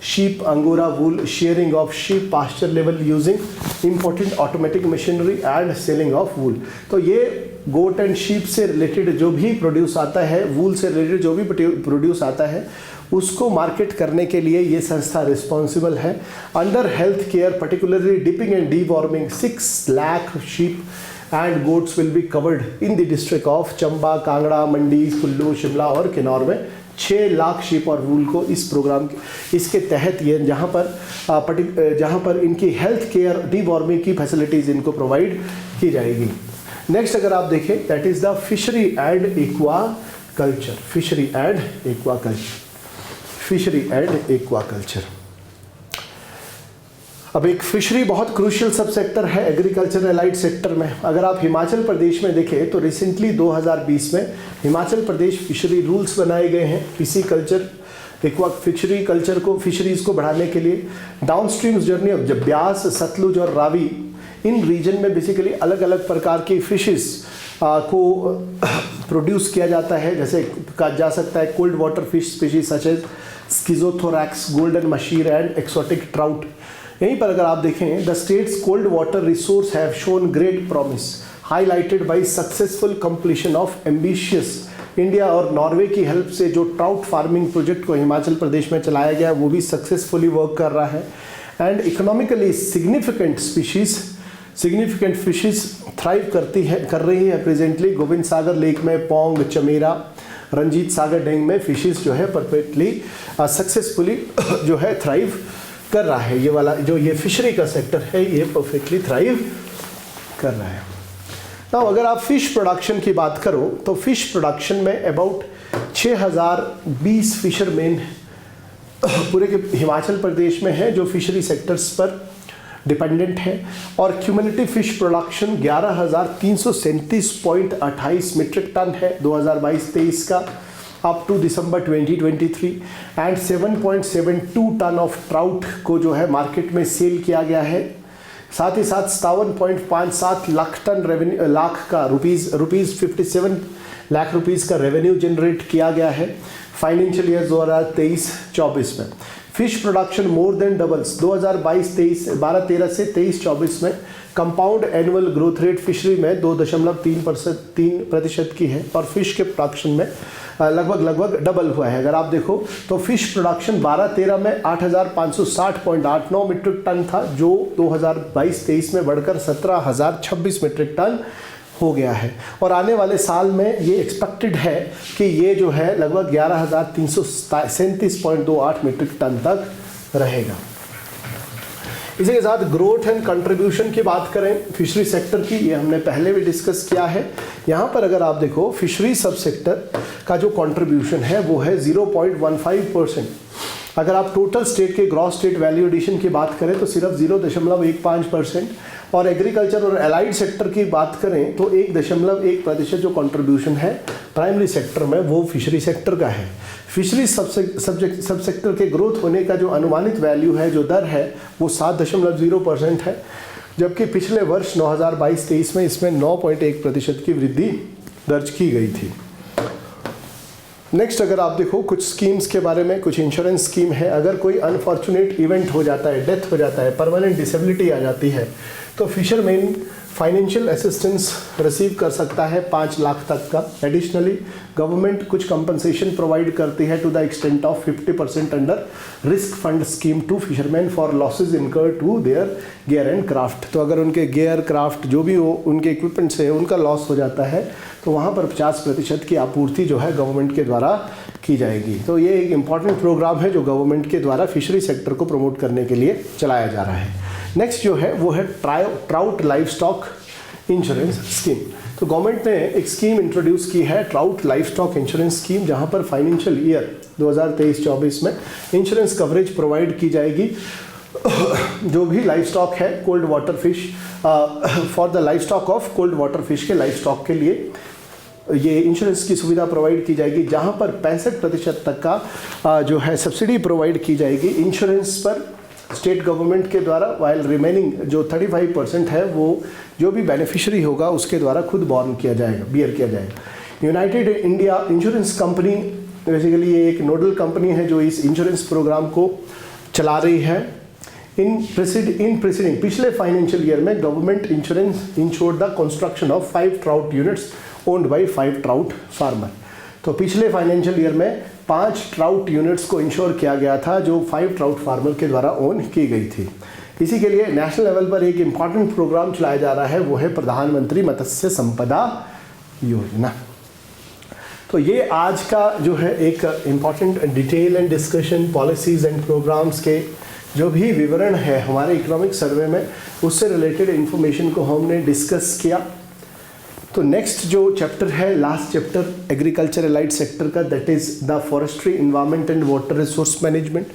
sheep angora wool, sharing of sheep pasture level using important automatic machinery and selling of wool। तो ये गोट एंड शीप से रिलेटेड जो भी प्रोड्यूस आता है, वूल से रिलेटेड जो भी प्रोड्यूस आता है उसको मार्केट करने के लिए ये संस्था रिस्पॉन्सिबल है। Under health care particularly dipping and deworming 6 lakh sheep and goats will be covered in the district of Chamba, Kangra, Mandi, Kullu, Shimla और किन्नौर में 6 लाख शीप और वूल को इस प्रोग्राम इसके तहत ये जहाँ पर इनकी हेल्थ केयर डीवॉर्मिंग की फैसिलिटीज़ इनको प्रोवाइड की जाएगी। नेक्स्ट अगर आप देखें that is the fishery and aqua culture. Fishery and aqua culture अब एक फिशरी बहुत क्रूशियल सब सेक्टर है एग्रीकल्चर एलाइड सेक्टर में। अगर आप हिमाचल प्रदेश में देखें तो रिसेंटली 2020 में हिमाचल प्रदेश फिशरी रूल्स बनाए गए हैं pisciculture aqua fishery culture को फिशरीज को बढ़ाने के लिए। Downstream journey of Beas, Sutlej और रावी इन रीजन में बेसिकली अलग अलग प्रकार की फिशेस को प्रोड्यूस किया जाता है, जैसे कहा जा सकता है cold water fish species such as schizothorax, golden mahseer and exotic trout. यहीं पर अगर आप देखें the state's cold water resource have shown great promise highlighted by successful completion of ambitious India और नॉर्वे की हेल्प से जो ट्राउट फार्मिंग प्रोजेक्ट को हिमाचल प्रदेश में चलाया गया वो भी सक्सेसफुली वर्क कर रहा है। And economically significant fishes thrive कर रही है प्रेजेंटली। गोविंद सागर लेक में पोंग, चमेरा, रंजीत सागर डैम में फिशेस जो है परफेक्टली सक्सेसफुली जो है थ्राइव कर रहा है। ये वाला जो ये फिशरी का सेक्टर है ये परफेक्टली थ्राइव कर रहा है। ना अगर आप फ़िश प्रोडक्शन की बात करो तो फ़िश प्रोडक्शन में अबाउट 6020 फिशरमैन पूरे के हिमाचल प्रदेश में है जो फिशरी सेक्टर्स पर डिपेंडेंट है, और cumulative fish production 11,337.28 metric ton है 2022-23 का up to December 2023, and 7.72 ton of trout को जो है मार्केट में सेल किया गया है। साथ ही साथ 57.57 lakh ton revenue rupees 57 lakh rupees का रेवेन्यू जनरेट किया गया है फाइनेंशियल ईयर 2023-24 में। Fish production more than doubles 2022-13 से 23-24 में। Compound annual growth rate fishery में 2.3% की है, और फिश के प्रोडक्शन में लगभग डबल हुआ है। अगर आप देखो तो फिश प्रोडक्शन 12-13 में 8,560.89 मीट्रिक टन था, जो 2022-23 में बढ़कर 17,026 मीट्रिक टन हो गया है, और आने वाले साल में ये एक्सपेक्टेड है कि ये जो है लगभग 11,337.28 मीट्रिक टन तक रहेगा। इसी के साथ ग्रोथ एंड कंट्रीब्यूशन की बात करें फिशरी सेक्टर की, ये हमने पहले भी डिस्कस किया है। यहाँ पर अगर आप देखो फिशरी सब सेक्टर का जो कंट्रीब्यूशन है वो है 0.15%। अगर आप टोटल स्टेट के ग्रॉस स्टेट वैल्यू एडिशन की बात करें तो सिर्फ 0.15%, और एग्रीकल्चर और एलाइड सेक्टर की बात करें तो 1.1% जो कंट्रीब्यूशन है प्राइमरी सेक्टर में वो फिशरी सेक्टर का है। फिशरी सब सेक्टर के ग्रोथ होने का जो अनुमानित वैल्यू है, जो दर है, वो 7.0% है, जबकि पिछले वर्ष 2022-23 में इसमें 9.1% की वृद्धि दर्ज की गई थी। नेक्स्ट अगर आप देखो कुछ स्कीम्स के बारे में, कुछ इंश्योरेंस स्कीम है। अगर कोई अनफॉर्चुनेट इवेंट हो जाता है, डेथ हो जाता है, परमानेंट डिसेबिलिटी आ जाती है, तो फिशरमैन फाइनेंशियल असिस्टेंस रिसीव कर सकता है 5 लाख तक का। एडिशनली गवर्नमेंट कुछ कंपनसेशन प्रोवाइड करती है to the extent of 50% under risk fund scheme to fisherman for losses incur to their gear and craft. तो अगर उनके गियर क्राफ्ट जो भी हो, उनके इक्विपमेंट्स है, उनका लॉस हो जाता है तो वहाँ पर 50% की आपूर्ति जो है गवर्नमेंट के द्वारा की जाएगी। तो ये एक इम्पॉर्टेंट प्रोग्राम है जो गवर्नमेंट के द्वारा फिशरी सेक्टर को प्रमोट करने के लिए चलाया जा रहा है। नेक्स्ट जो है वो है trout life stock insurance scheme. तो गवर्नमेंट ने एक स्कीम इंट्रोड्यूस की है, trout life stock insurance scheme, जहां पर फाइनेंशियल ईयर 2023-24 में इंश्योरेंस कवरेज प्रोवाइड की जाएगी जो भी लाइफ स्टॉक है cold water fish, for the life stock of cold water fish के लाइफ स्टॉक के लिए ये इंश्योरेंस की सुविधा प्रोवाइड की जाएगी, जहां पर 65% तक का जो है सब्सिडी प्रोवाइड की जाएगी इंश्योरेंस पर स्टेट गवर्नमेंट के द्वारा, वाइल रिमेनिंग जो 35% है वो जो भी बेनिफिशियरी होगा उसके द्वारा खुद बियर किया जाएगा। United India insurance company basically ये एक नोडल कंपनी है जो इस इंश्योरेंस प्रोग्राम को चला रही है। इन प्रीसीडिंग पिछले फाइनेंशियल ईयर में government insurance insured the construction of 5 trout units owned by 5 trout farmer. तो पिछले फाइनेंशियल ईयर में 5 ट्राउट यूनिट्स को इंश्योर किया गया था जो 5 ट्राउट फार्मर के द्वारा ओन की गई थी। इसी के लिए नेशनल लेवल पर एक इम्पॉर्टेंट प्रोग्राम चलाया जा रहा है, वो है प्रधानमंत्री मत्स्य संपदा योजना। तो ये आज का जो है एक important detail and discussion policies and programs के जो भी विवरण है हमारे इकोनॉमिक सर्वे में, उससे रिलेटेड इन्फॉर्मेशन को हमने डिस्कस किया। तो नेक्स्ट जो चैप्टर है, last chapter agriculture allied sector का, that is the forestry environment and water resource management,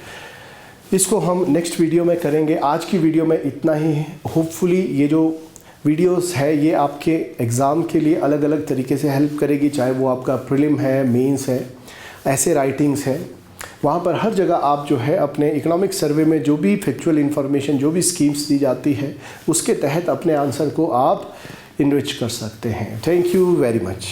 इसको हम नेक्स्ट वीडियो में करेंगे। आज की वीडियो में इतना ही है। होपफुली ये जो वीडियोस है ये आपके एग्ज़ाम के लिए अलग अलग तरीके से हेल्प करेगी, चाहे वो आपका प्रीलिम है, मेंस है, ऐसे राइटिंग्स है, वहाँ पर हर जगह आप जो है अपने इकोनॉमिक सर्वे में जो भी फैक्चुअल इन्फॉर्मेशन, जो भी स्कीम्स दी जाती है, उसके तहत अपने आंसर को आप इनरिच कर सकते हैं। Thank you very much.